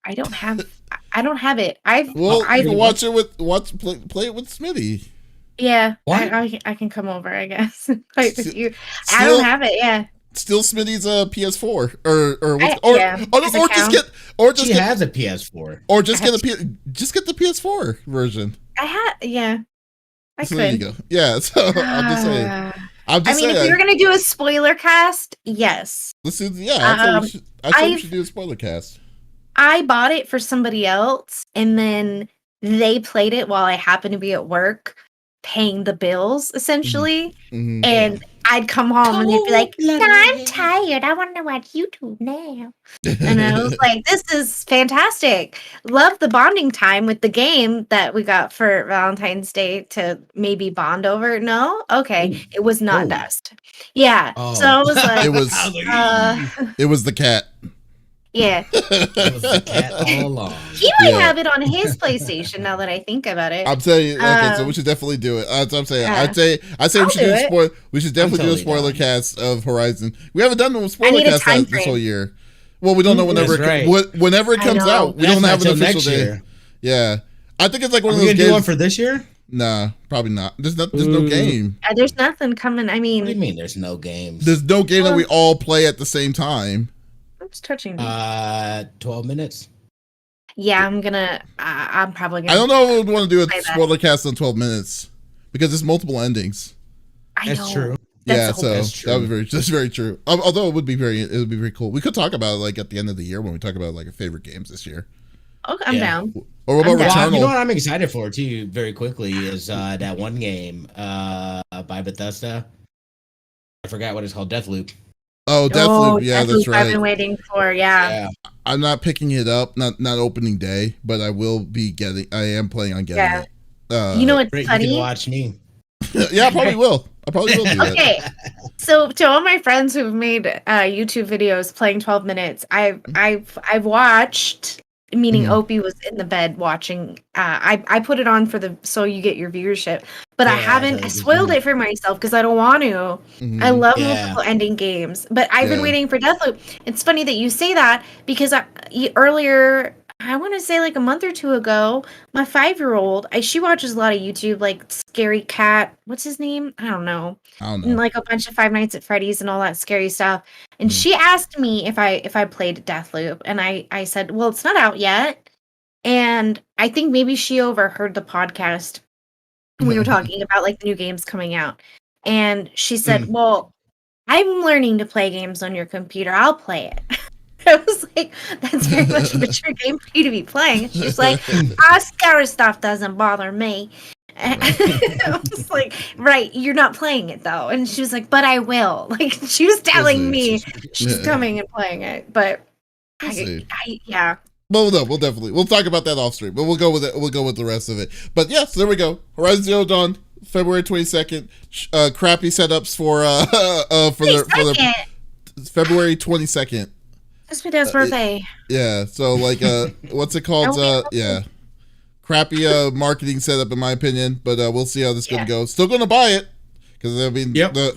I don't have it. You can watch it with play it with Smitty. Yeah, I can come over, I guess. Play with you. I don't have it. Yeah. Still Smitty's PS4 She has a PS4 or just get the PS4 version. I could. There you go. Yeah, so I'm just saying. If you're gonna do a spoiler cast, yes. Let's do. Yeah, I think we should do a spoiler cast. I bought it for somebody else, and then they played it while I happened to be at work, paying the bills essentially. Mm-hmm. And I'd come home and they'd be like, "I'm tired. I want to watch YouTube now." And I was like, "This is fantastic. Love the bonding time with the game that we got for Valentine's Day to maybe bond over." No, okay, it was not Dust. Yeah, so I was like, it was the cat. Yeah, it was the cat all along. He might have it on his PlayStation now that I think about it. I'm telling you, okay, so we should definitely do it. That's what I'm saying. I say we should definitely do a spoiler cast of Horizon. We haven't done a spoiler cast this whole year. Well, we don't know whenever it comes out. We don't have an official day. Yeah, I think it's like one of those games. Do one for this year? Nah, probably not. There's no game. There's nothing coming. I mean, what do you mean? There's no games. There's no game that we all play at the same time. It's touching me. 12 minutes. Yeah, I'm probably gonna. I don't know if I would want to do a spoiler cast on 12 minutes because there's multiple endings. That's true. That's very true. Although it would be very cool. We could talk about it like at the end of the year when we talk about like our favorite games this year. Okay, I'm down. Or what about Returnal? You know what I'm excited for too, very quickly, is that one game by Bethesda. I forgot what it's called. Deathloop. Oh, Deathloop. Yeah, Deathloop that's right. I've been waiting for. Yeah. I'm not picking it up, not opening day, but I am planning on getting it. You know what's funny? You can watch me. Yeah, I probably will. Do okay. So to all my friends who've made YouTube videos playing 12 minutes, I've watched. Meaning Opie was in the bed watching. I put it on so you get your viewership, but I haven't. I spoiled it for myself because I don't want to. Mm-hmm. I love multiple ending games, but I've been waiting for Deathloop. It's funny that you say that because earlier, I want to say like a month or two ago, my 5-year-old, she watches a lot of YouTube, like Scary Cat. What's his name? I don't know. And like a bunch of Five Nights at Freddy's and all that scary stuff. And she asked me if I played Deathloop, and I said, well, it's not out yet. And I think maybe she overheard the podcast. We were talking about like the new games coming out, and she said, well, I'm learning to play games on your computer. I'll play it. I was like, that's very much a mature game for you to be playing. She's like, scary stuff doesn't bother me. And I was like, right, you're not playing it though. And she was like, but I will. Like, she was telling me she's coming and playing it. But yeah. Well, no, we'll talk about that off stream, but we'll go with it. We'll go with the rest of it. But yes, there we go. Horizon Zero Dawn, February 22nd. Crappy setups for the February 22nd. It's my dad's birthday. Yeah, so like, what's it called? Crappy marketing setup, in my opinion. But we'll see how this is gonna go. Still gonna buy it because I mean, the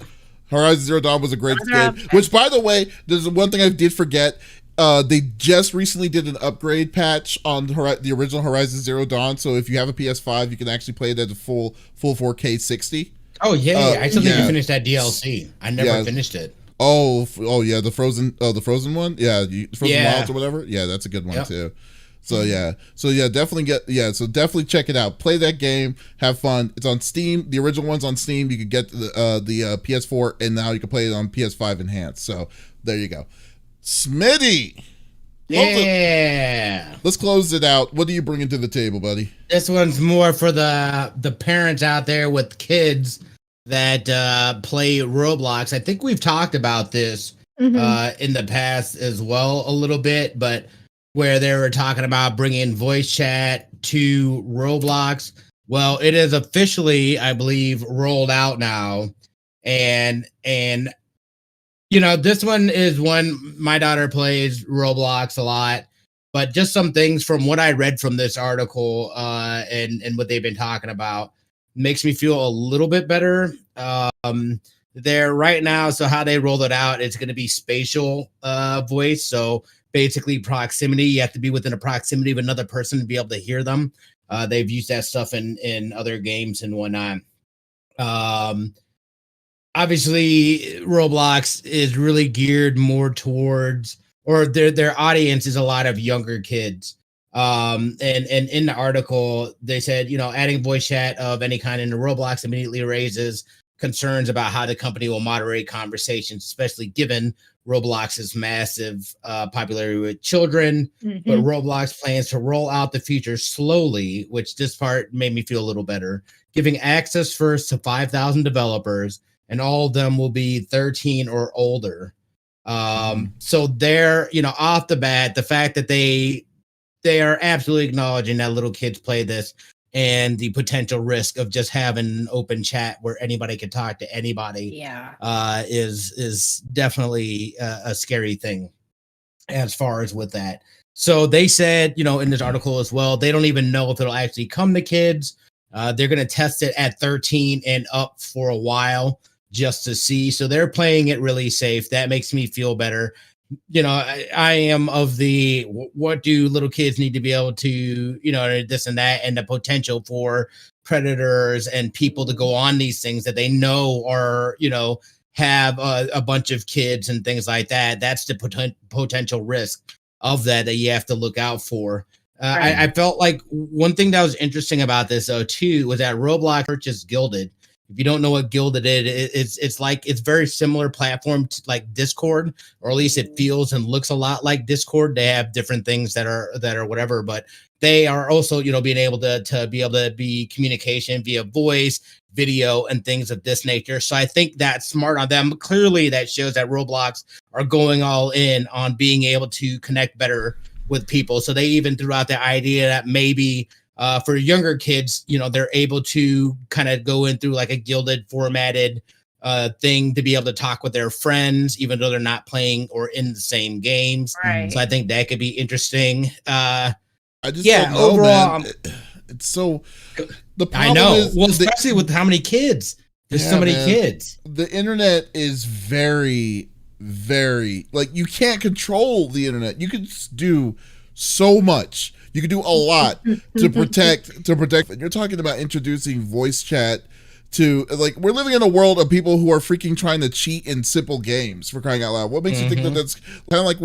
Horizon Zero Dawn was a great game. Which, by the way, there's one thing I did forget. They just recently did an upgrade patch on the original Horizon Zero Dawn. So if you have a PS5, you can actually play it at a full 4K 60. Oh yeah, I still need to finish that DLC. I never finished it. Oh yeah, the frozen one. Yeah, Frozen Wilds or whatever. Yeah, that's a good one too. So definitely definitely check it out. Play that game, have fun. It's on Steam. The original one's on Steam. You could get the PS4, and now you can play it on PS5 Enhanced. So there you go. Smitty. Yeah. Let's close it out. What are you bringing to the table, buddy? This one's more for the parents out there with kids that play Roblox. I think we've talked about this in the past as well a little bit, but where they were talking about bringing voice chat to Roblox. Well, it is officially, I believe, rolled out now. And this one is one my daughter plays Roblox a lot, but just some things from what I read from this article and what they've been talking about makes me feel a little bit better. There right now, so how they rolled it out, it's going to be spatial voice. So basically proximity. You have to be within a proximity of another person to be able to hear them. They've used that stuff in other games and whatnot. Obviously, Roblox is really geared more towards, or their audience is a lot of younger kids. And in the article, they said, adding voice chat of any kind into Roblox immediately raises concerns about how the company will moderate conversations, especially given Roblox's massive popularity with children. But Roblox plans to roll out the feature slowly, which this part made me feel a little better, giving access first to 5,000 developers, and all of them will be 13 or older. So they're, off the bat, the fact that they are absolutely acknowledging that little kids play this and the potential risk of just having an open chat where anybody can talk to anybody is definitely a scary thing as far as with that. So they said, in this article as well, they don't even know if it'll actually come to kids. They're going to test it at 13 and up for a while just to see. So they're playing it really safe. That makes me feel better. I am of the, what do little kids need to be able to, this and that, and the potential for predators and people to go on these things that they know are, have a bunch of kids and things like that. That's the potential risk of that you have to look out for. Right. I felt like one thing that was interesting about this though too was that Roblox purchased Gilded. If you don't know what Gilded is, it's very similar platform to like Discord, or at least it feels and looks a lot like Discord. They have different things that are whatever, but they are also, being able to be communication via voice, video, and things of this nature. So I think that's smart on them. Clearly that shows that Roblox are going all in on being able to connect better with people. So they even threw out the idea that maybe for younger kids, they're able to kind of go in through like a Gilded formatted thing to be able to talk with their friends, even though they're not playing or in the same games. Right. So I think that could be interesting. I just don't know, overall, man. It's so the problem is, well, especially with how many kids. There's so many kids. The internet is very, very you can't control the internet. You can do so much. You can do a lot to protect. You're talking about introducing voice chat to, we're living in a world of people who are freaking trying to cheat in simple games, for crying out loud. What makes you think that that's kind of like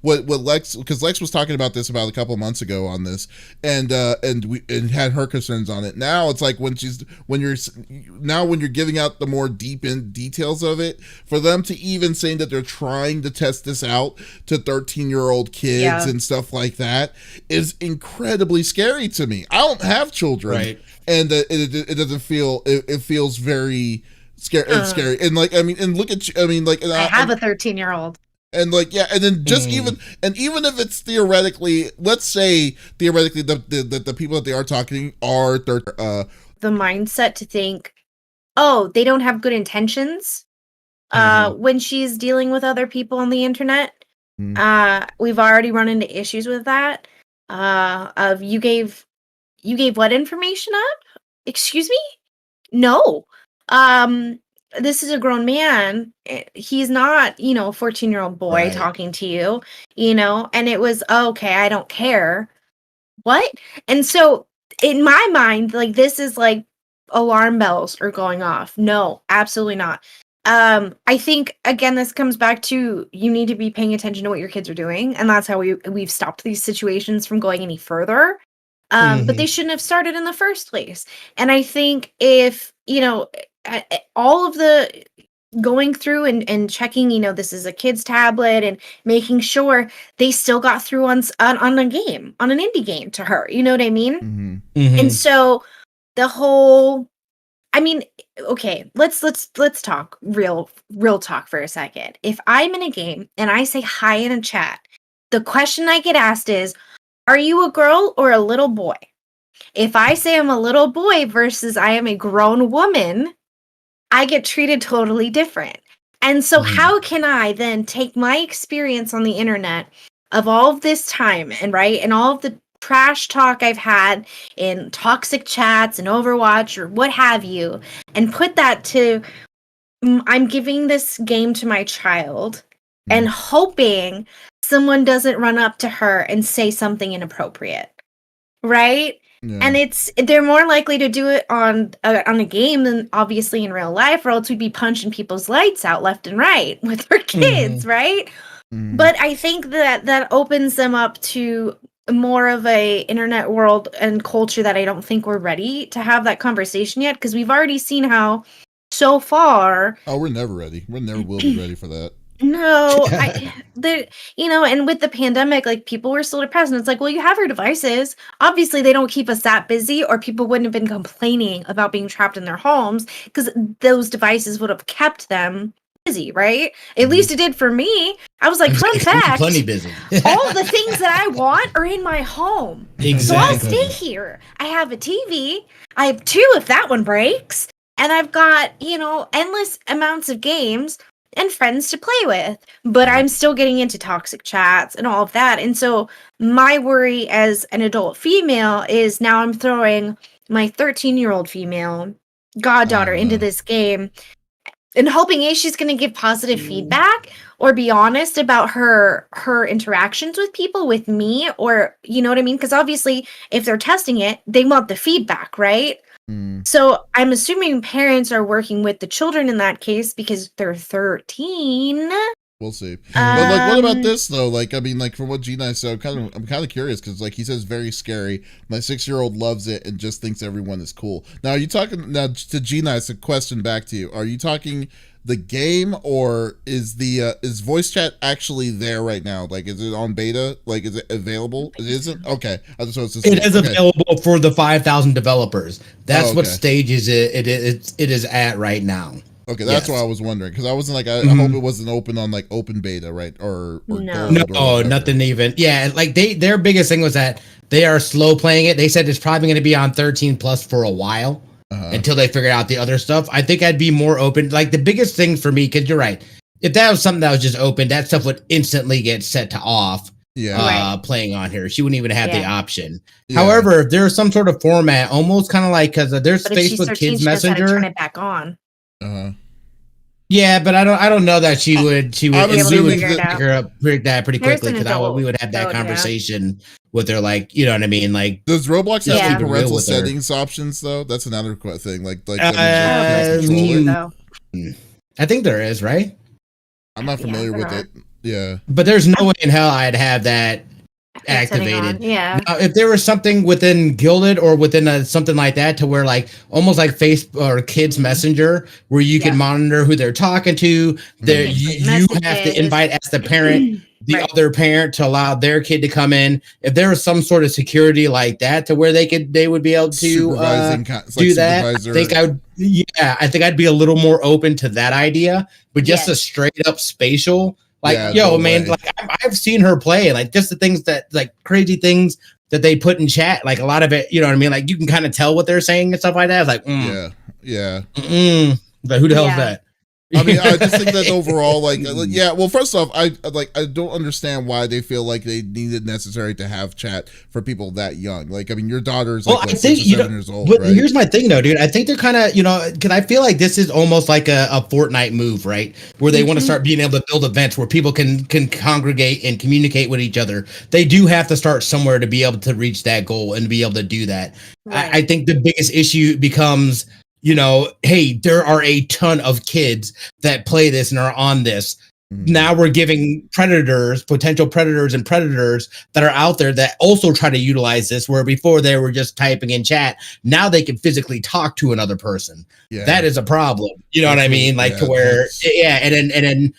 what Lex, because Lex was talking about this about a couple months ago on this, and had her concerns on it. Now it's like when you're giving out the more deep in details of it, for them to even saying that they're trying to test this out to 13-year-old kids and stuff like that is incredibly scary to me. I don't have children. Right. And it doesn't feel, it feels very scary. It's scary. And and look at you. I have a 13-year-old. And and then just even if it's theoretically, let's say theoretically the people that they are talking are the mindset to think, they don't have good intentions when she's dealing with other people on the internet. We've already run into issues with that. Of you gave what information up? Excuse me? No. This is a grown man. He's not, a 14-year-old boy talking to you, and it was, okay, I don't care. What? And so in my mind, this is alarm bells are going off. No, absolutely not. I think again, this comes back to you need to be paying attention to what your kids are doing, and that's how we've stopped these situations from going any further. But they shouldn't have started in the first place. And I think if all of the going through and checking, this is a kid's tablet and making sure they still got through on a game, on an indie game to her. You know what I mean? Mm-hmm. And so the whole, okay, let's talk real talk for a second. If I'm in a game and I say hi in a chat, the question I get asked is, are you a girl or a little boy? If I say I'm a little boy versus I am a grown woman, I get treated totally different. And so how can I then take my experience on the internet of all of this time and all of the trash talk I've had in toxic chats and Overwatch or what have you, and put that to, I'm giving this game to my child and hoping someone doesn't run up to her and say something inappropriate, right? Yeah. And they're more likely to do it on a game than obviously in real life, or else we'd be punching people's lights out left and right with our kids, right? But I think that opens them up to more of a internet world and culture that I don't think we're ready to have that conversation yet, because we've already seen how so far. Oh, we're never ready. We never will be ready for that. No, and with the pandemic, like, people were still depressed, and it's like, well, you have your devices. Obviously, they don't keep us that busy, or people wouldn't have been complaining about being trapped in their homes, because those devices would have kept them busy, right? At least it did for me. I was like, fun fact, plenty busy. all the things that I want are in my home. Exactly. So I'll stay here. I have a TV. I have two if that one breaks, and I've got endless amounts of games and friends to play with, but I'm still getting into toxic chats and all of that. And so my worry as an adult female is now I'm throwing my 13-year-old female goddaughter into this game and hoping she's going to give positive feedback or be honest about her interactions with people, with me, or, you know what I mean? Because obviously if they're testing it, they want the feedback, right? So I'm assuming parents are working with the children in that case because they're 13. We'll see. But what about this though? From what Gina said, I'm kind of curious because he says very scary. My 6-year-old loves it and just thinks everyone is cool. Now, are you talking to Gina? It's a question back to you. Are you talking the game, or is voice chat actually there right now? Is it on beta? Is it available? It isn't? Okay. It is available for the 5,000 developers. That's what stages it is at right now. Okay, that's what I was wondering, because I wasn't I hope it wasn't open on open beta, right? Or no, nothing even. Yeah, their biggest thing was that they are slow playing it. They said it's probably going to be on 13 plus for a while until they figure out the other stuff. I think I'd be more open. The biggest thing for me, because you're right, if that was something that was just open, that stuff would instantly get set to off. Yeah, playing on here, she wouldn't even have the option. Yeah. However, if there's some sort of format, almost kind of because there's Facebook Kids Messenger, turn it back on. Yeah, but I don't know that she would pick her up that pretty quickly, because we would have that conversation with her, you know what I mean? Does Roblox have parental settings options though? That's another thing. I think there is, right? I'm not familiar with it. Yeah, but there's no way in hell I'd have that activated. Yeah. Now, if there was something within Gilded or within something like that, to where almost like Facebook or Kids Messenger, where you can monitor who they're talking to, you have to invite as the parent the other parent to allow their kid to come in. If there was some sort of security like that, to where they would be able to do that, I think I'd be a little more open to that idea. But just a straight up spatial. I've seen her play, just the things that crazy things that they put in chat, a lot of it, you know what I mean? You can kind of tell what they're saying and stuff like that. It's but who the hell is that? I mean, I just think that overall, well, first off, I don't understand why they feel like they need it necessary to have chat for people that young. Your daughter's 6 or 7 years old. But here's my thing, though, dude. I think they're kind of, because I feel like this is almost like a Fortnite move, right? Where they want to start being able to build events where people can congregate and communicate with each other. They do have to start somewhere to be able to reach that goal and be able to do that. Right. I think the biggest issue becomes, hey, there are a ton of kids that play this and are on this. Mm-hmm. Now we're giving potential predators and predators that are out there that also try to utilize this, where before they were just typing in chat. Now they can physically talk to another person. Yeah. That is a problem. You know what I mean? Like, to where, and then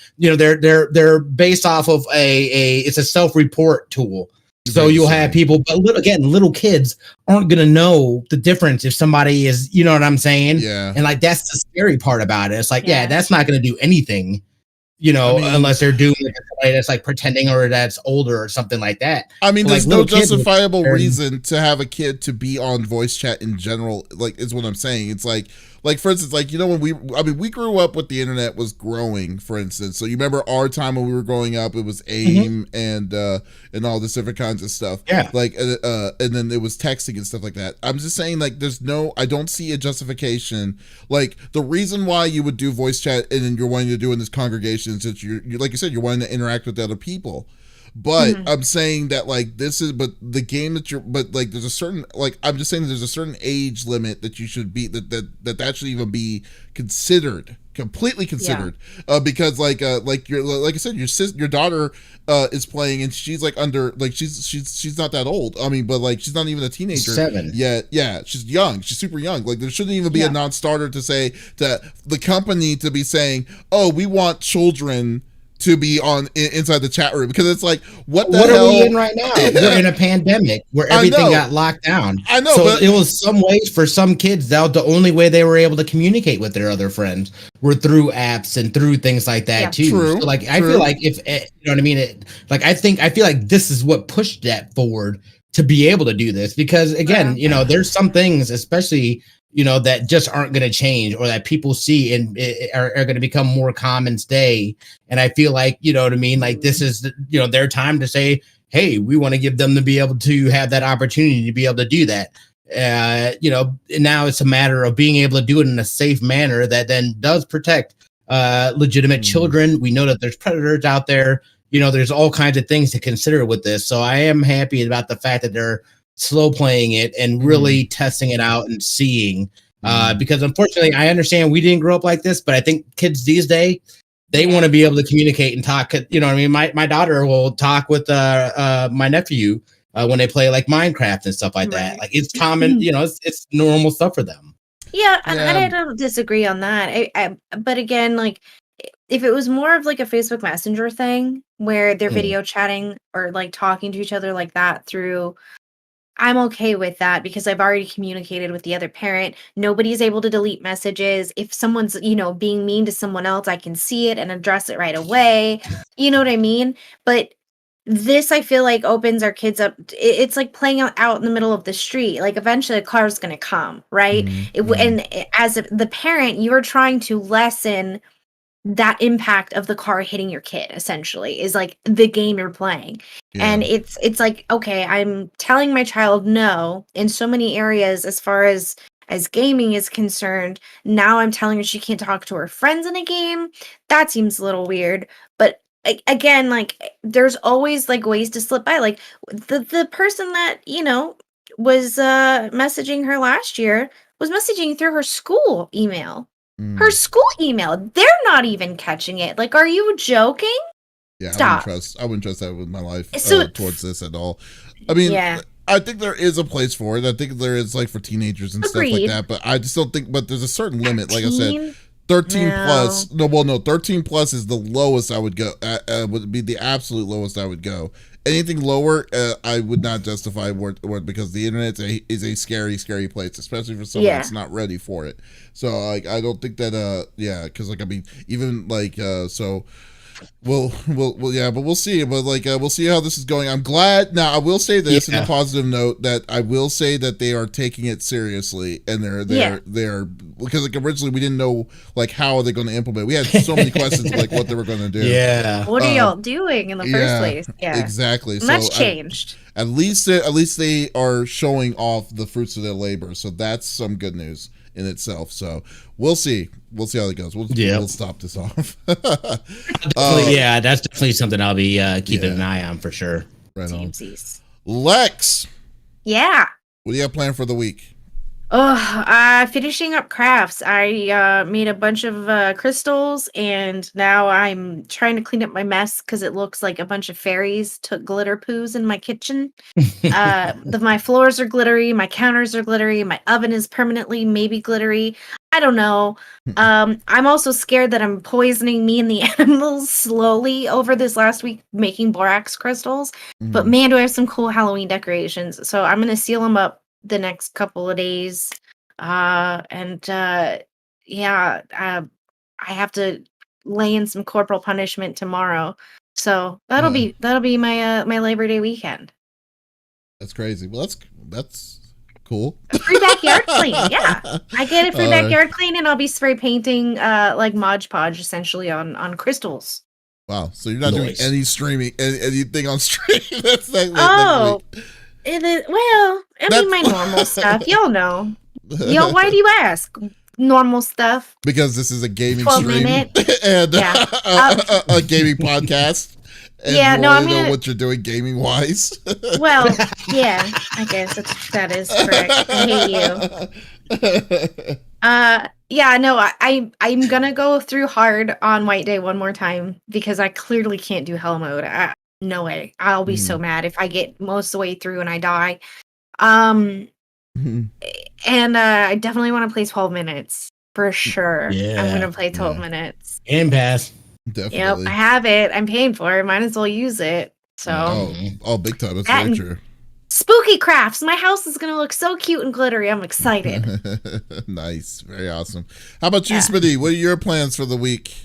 they're based off of it's a self-report tool. So you'll have people, but little kids aren't going to know the difference if somebody is, you know what I'm saying? Yeah. And like, that's the scary part about it. It's like, that's not going to do anything, unless they're doing it somebody that's like pretending or that's older or something like that. I mean, there's no justifiable reason to have a kid to be on voice chat in general, like, is what I'm saying. It's like, for instance, like, when we grew up with the internet was growing, for instance. So you remember our time when we were growing up, it was AIM and all this different kinds of stuff. Yeah. Like, and then it was texting and stuff like that. I'm just saying, like, I don't see a justification. Like, the reason why you would do voice chat and then you're wanting to do in this congregation is that you're like you said, you're wanting to interact with the other people. But I'm saying that, like, there's a certain, like, I'm just saying that there's a certain age limit that you should be, that should even be completely considered. Because like I said, your daughter is playing and she's like under, like, she's not that old. I mean, but like, she's not even a teenager 7 yet. Yeah, she's young. She's super young. Like, there shouldn't even be a non-starter to say to the company to be saying, oh, we want children to be on inside the chat room, because it's like, what hell? Are we in right now? We're in a pandemic where everything got locked down. I know, so but it was some ways for some kids that the only way they were able to communicate with their other friends were through apps and through things like that too. True, so like, I feel like if you know what I mean, I feel like this is what pushed that forward to be able to do this, because again, there's some things, especially that just aren't going to change, or that people see and are going to become more common today. And I feel like, you know what I mean? Like, this is, their time to say, hey, we want to give them to be able to have that opportunity to be able to do that. Now it's a matter of being able to do it in a safe manner that then does protect legitimate children. We know that there's predators out there. There's all kinds of things to consider with this. So I am happy about the fact that they're slow playing it and really testing it out and seeing, because unfortunately I understand we didn't grow up like this, but I think kids these days, they want to be able to communicate and talk. You know what I mean? My daughter will talk with my nephew when they play like Minecraft and stuff like that. Like, it's common, it's normal stuff for them. Yeah, and I don't disagree on that. But again, like, if it was more of like a Facebook Messenger thing where they're video chatting or like talking to each other like that through, I'm okay with that, because I've already communicated with the other parent. Nobody's able to delete messages. If someone's, being mean to someone else, I can see it and address it right away. You know what I mean? But this, I feel like, opens our kids up. It's like playing out in the middle of the street. Like, eventually a car's going to come, right? And as the parent, you're trying to lessen that impact of the car hitting your kid, essentially, is like the game you're playing. And it's like, okay, I'm telling my child no in so many areas as far as gaming is concerned. Now I'm telling her she can't talk to her friends in a game. That seems a little weird. But again, like, there's always like ways to slip by. Like, the person that was messaging her last year was messaging through her school email. Her school email. They're not even catching it. Like, are you joking? Yeah, Stop. I wouldn't trust that with my life towards this at all. I mean, I think there is a place for it. I think there is, like, for teenagers and stuff like that. But I just don't think. But there's a certain limit. Like I said, 13 plus. No, 13 plus is the lowest I would go. Would be the absolute lowest I would go. Anything lower, I would not justify because the internet is a scary, scary place, especially for someone that's not ready for it. So, like, I don't think that, because, like, I mean, even, like, so, but we'll see. But, like, we'll see how this is going. I'm glad. Now, I will say this in a positive note, that I will say that they are taking it seriously, and they're because, like, originally we didn't know, like, how are they going to implement. We had so many questions, like, what they were going to do. Yeah. What are y'all doing in the first place? Yeah, exactly. And that's changed. At least they are showing off the fruits of their labor. So that's some good news in itself. So we'll see how it goes. We'll stop this off. That's definitely something I'll be keeping an eye on for sure. Right on. Lex. Yeah. What do you have planned for the week? Finishing up crafts. I made a bunch of crystals, and now I'm trying to clean up my mess because it looks like a bunch of fairies took glitter poos in my kitchen. My floors are glittery, my counters are glittery, my oven is permanently maybe glittery. I don't know. I'm also scared that I'm poisoning me and the animals slowly over this last week making borax crystals. But man, do I have some cool Halloween decorations. So I'm gonna seal them up the next couple of days. I have to lay in some corporal punishment tomorrow. So that'll be my my Labor Day weekend. That's crazy. Well, that's cool. A free backyard clean, yeah. I get a free backyard clean, and I'll be spray painting like Mod Podge essentially on crystals. Wow. So you're not doing any streaming, anything on stream. It is, well, I mean, my normal stuff. Y'all know. Why do you ask? Normal stuff. Because this is a gaming 12 stream minute. and a gaming podcast. And I'm gonna know what you're doing gaming wise. Well, yeah, I guess that is correct. I hate you. I'm gonna go through hard on White Day one more time because I clearly can't do hell mode. No way. I'll be so mad if I get most of the way through and I die. And I definitely want to play 12 minutes for sure. Yeah, I'm gonna play 12 minutes. Game Pass. Definitely. Yep, I have it. I'm paying for it. Might as well use it. So big time. That's very true. Spooky crafts. My house is gonna look so cute and glittery. I'm excited. Nice. Very awesome. How about you, Smitty? What are your plans for the week?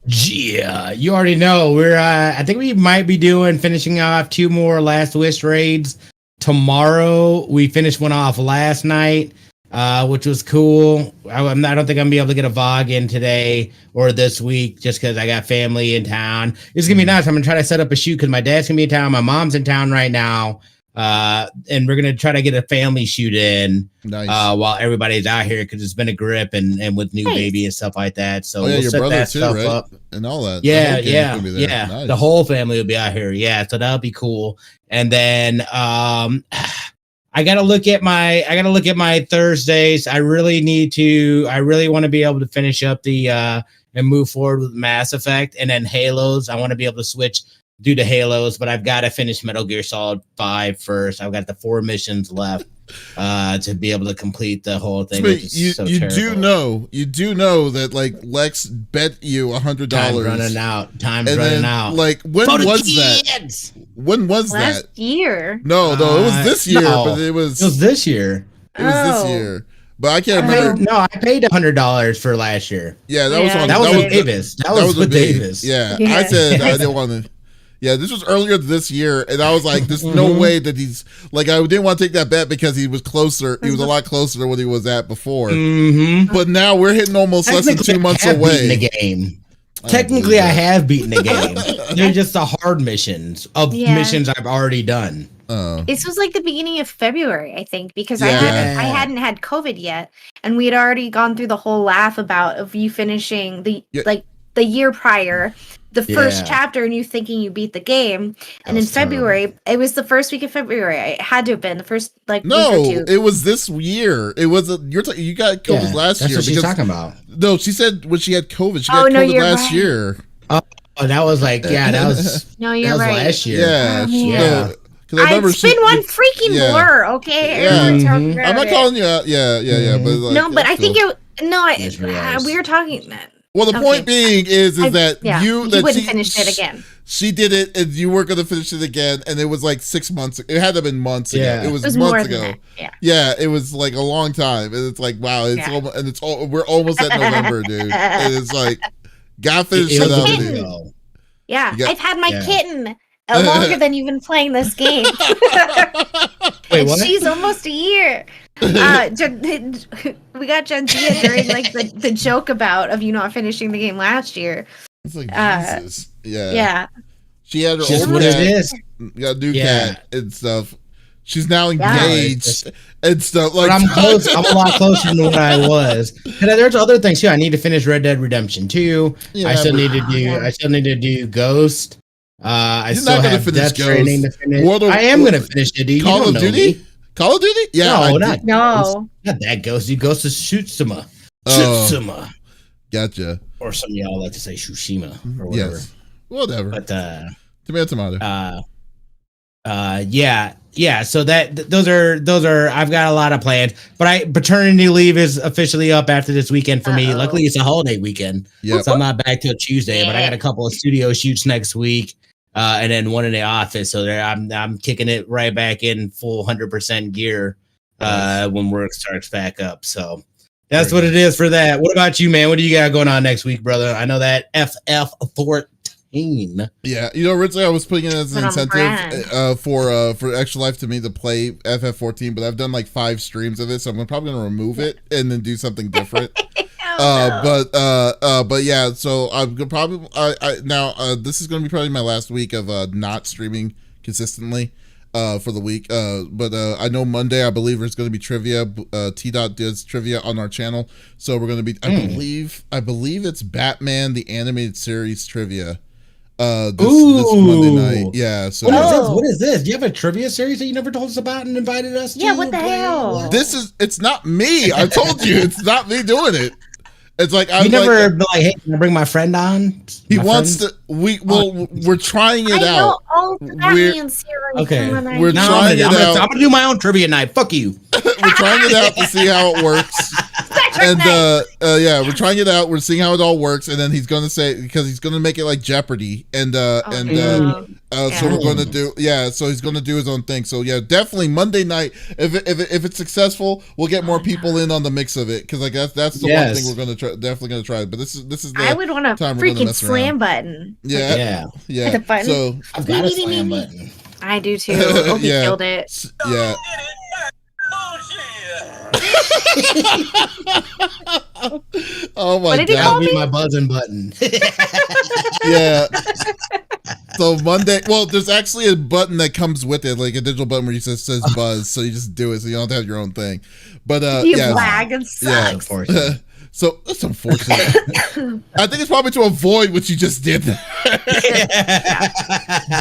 Yeah, you already know. We're I think we might be finishing off 2 more Last Wish raids tomorrow. We finished one off last night, which was cool. I don't think I'm gonna be able to get a VOG in today or this week just because I got family in town. It's gonna be nice. I'm gonna try to set up a shoot because my dad's gonna be in town, my mom's in town right now. And we're gonna try to get a family shoot in while everybody's out here because it's been a grip and with new baby and stuff like that. So we'll set that stuff up and all that. Yeah. Nice. The whole family will be out here. Yeah, so that'll be cool. And then I gotta look at my Thursdays. I really want to be able to finish up the and move forward with Mass Effect and then Halos. I want to be able to switch. Do the Halos, but I've got to finish Metal Gear Solid 5 first. I've got the 4 missions left to be able to complete the whole thing. You do know that like Lex bet you $100. Time's running out. Like when was that? When was Last that? year. No, it was this year. But it was this year. It was this year. But I can't remember. I paid $100 for last year. Yeah, that was with Davis. That was with Davis. Yeah, I said I didn't want to. Yeah, this was earlier this year, and I was like, "There's no way that he's like." I didn't want to take that bet because he was closer. He was a lot closer to what he was at before. But now we're hitting almost less than 2 months away. The game. Technically, I have beaten the game. They're just the hard missions missions I've already done. This was like the beginning of February, I think, because I hadn't had COVID yet, and we had already gone through the whole laugh of you finishing the year prior. The first chapter and you thinking you beat the game. And in February, it was the first week of February. It had to have been the first week or two. It was this year. It was you got COVID last year. That's what she's talking about. No, she said when she had COVID, she got COVID last year. Oh, that was like, that was no, you're right. Last year. Yeah. It's been one freaking blur, okay? I'm not calling you out. But I think we were talking. Well, the point being is that you wouldn't finish it again. She did it, and you weren't going to finish it again. And it was like 6 months. It had to have been months ago. It was months ago. It was like a long time. And it's like, wow, we're almost at November, dude. And it's like, gotta finish it up, dude. Yeah, I've had my kitten longer than you've been playing this game. Wait, what? She's almost a year. We got Gentia during like the joke of you not finishing the game last year. It's like Jesus. Yeah. She had her just old what cat. It is. Got a new cat and stuff. She's now engaged and stuff. Like, but I'm close. I'm a lot closer than what I was. And there's other things too. I need to finish Red Dead Redemption 2. I still need to do Ghost. I still have Death Stranding to finish. I am going to finish it. Call of Duty? Call of Duty? Yeah. No. Not that Ghost. You Ghost of Tsushima. Gotcha. Or some of y'all like to say Tsushima or whatever. Yes. Whatever. But tomato. Yeah. So those are. I've got a lot of plans, but paternity leave is officially up after this weekend for me. Luckily, it's a holiday weekend, so I'm not back till Tuesday. But I got a couple of studio shoots next week, and then one in the office. So I'm kicking it right back in full 100% gear when work starts back up. So that's what it is for that. What about you, man? What do you got going on next week, brother? I know that FF14. Yeah, originally I was putting it as an incentive for Extra Life to me to play FF14, but I've done like 5 streams of it, so I'm probably gonna remove it and then do something different. But yeah, so I'm gonna probably now this is gonna be probably my last week of not streaming consistently for the week. But I know Monday I believe there's gonna be trivia. T-Dot does trivia on our channel, so we're gonna be I believe it's Batman the Animated Series trivia. This Monday night. Yeah. So what is this? Do you have a trivia series that you never told us about and invited us to? Yeah, what the hell? It's not me. I told you it's not me doing it. It's like you never be like, hey, can I bring my friend on? He wants to. We're trying it out. We're trying it out. I'm gonna do my own trivia night. Fuck you. We're trying it out to see how it works. And we're trying it out. We're seeing how it all works, and then he's gonna say because he's gonna make it like Jeopardy, so we're gonna do So he's gonna do his own thing. So yeah, definitely Monday night. If it's successful, we'll get more people in on the mix of it because like that's the one thing we're gonna try. Definitely gonna try. But this is the I would want a freaking slam button. Yeah. So I've got a slam button. I do too. Obi killed it. Yeah. Oh my god! That'll be my buzzing button. Yeah. So Monday, well, there's actually a button that comes with it, like a digital button where you just says buzz, so you just do it, so you don't have to have your own thing. But lag and sucks. Yeah. So that's unfortunate. I think it's probably to avoid what you just did.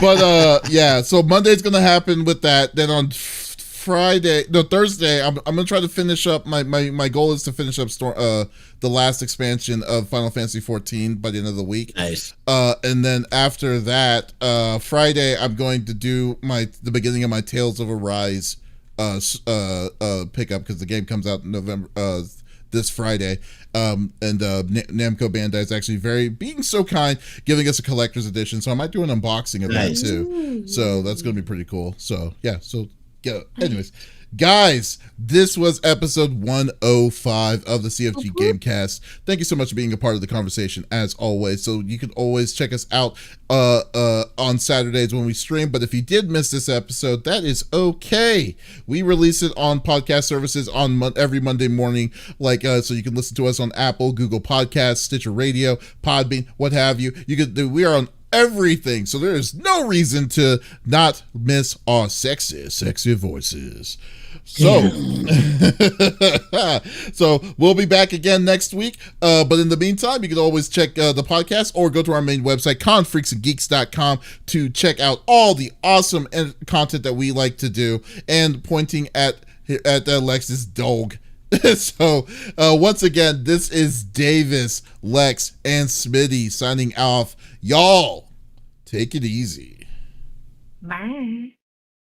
But so Monday's gonna happen with that. Then on Thursday, I'm gonna try to finish up my goal is to finish up the last expansion of Final Fantasy 14 by the end of the week. Nice. And then after that, Friday, I'm going to do the beginning of my Tales of Arise pickup because the game comes out in November this Friday. And Namco Bandai is actually being so kind, giving us a collector's edition. So I might do an unboxing of that too. So that's gonna be pretty cool. So yeah. Anyways, guys, this was episode 105 of the CFG Gamecast. Thank you so much for being a part of the conversation as always. So you can always check us out on Saturdays when we stream. But if you did miss this episode, that is okay. We release it on podcast services on every Monday morning, so you can listen to us on Apple, Google Podcasts, Stitcher Radio, Podbean, what have you. We are on everything, so there is no reason to not miss our sexy voices. So so we'll be back again next week, but in the meantime you can always check the podcast or go to our main website confreaksandgeeks.com to check out all the awesome content that we like to do, and pointing at Lex's dog. So once again, this is Davis, Lex, and Smitty signing off. Y'all, take it easy. Bye.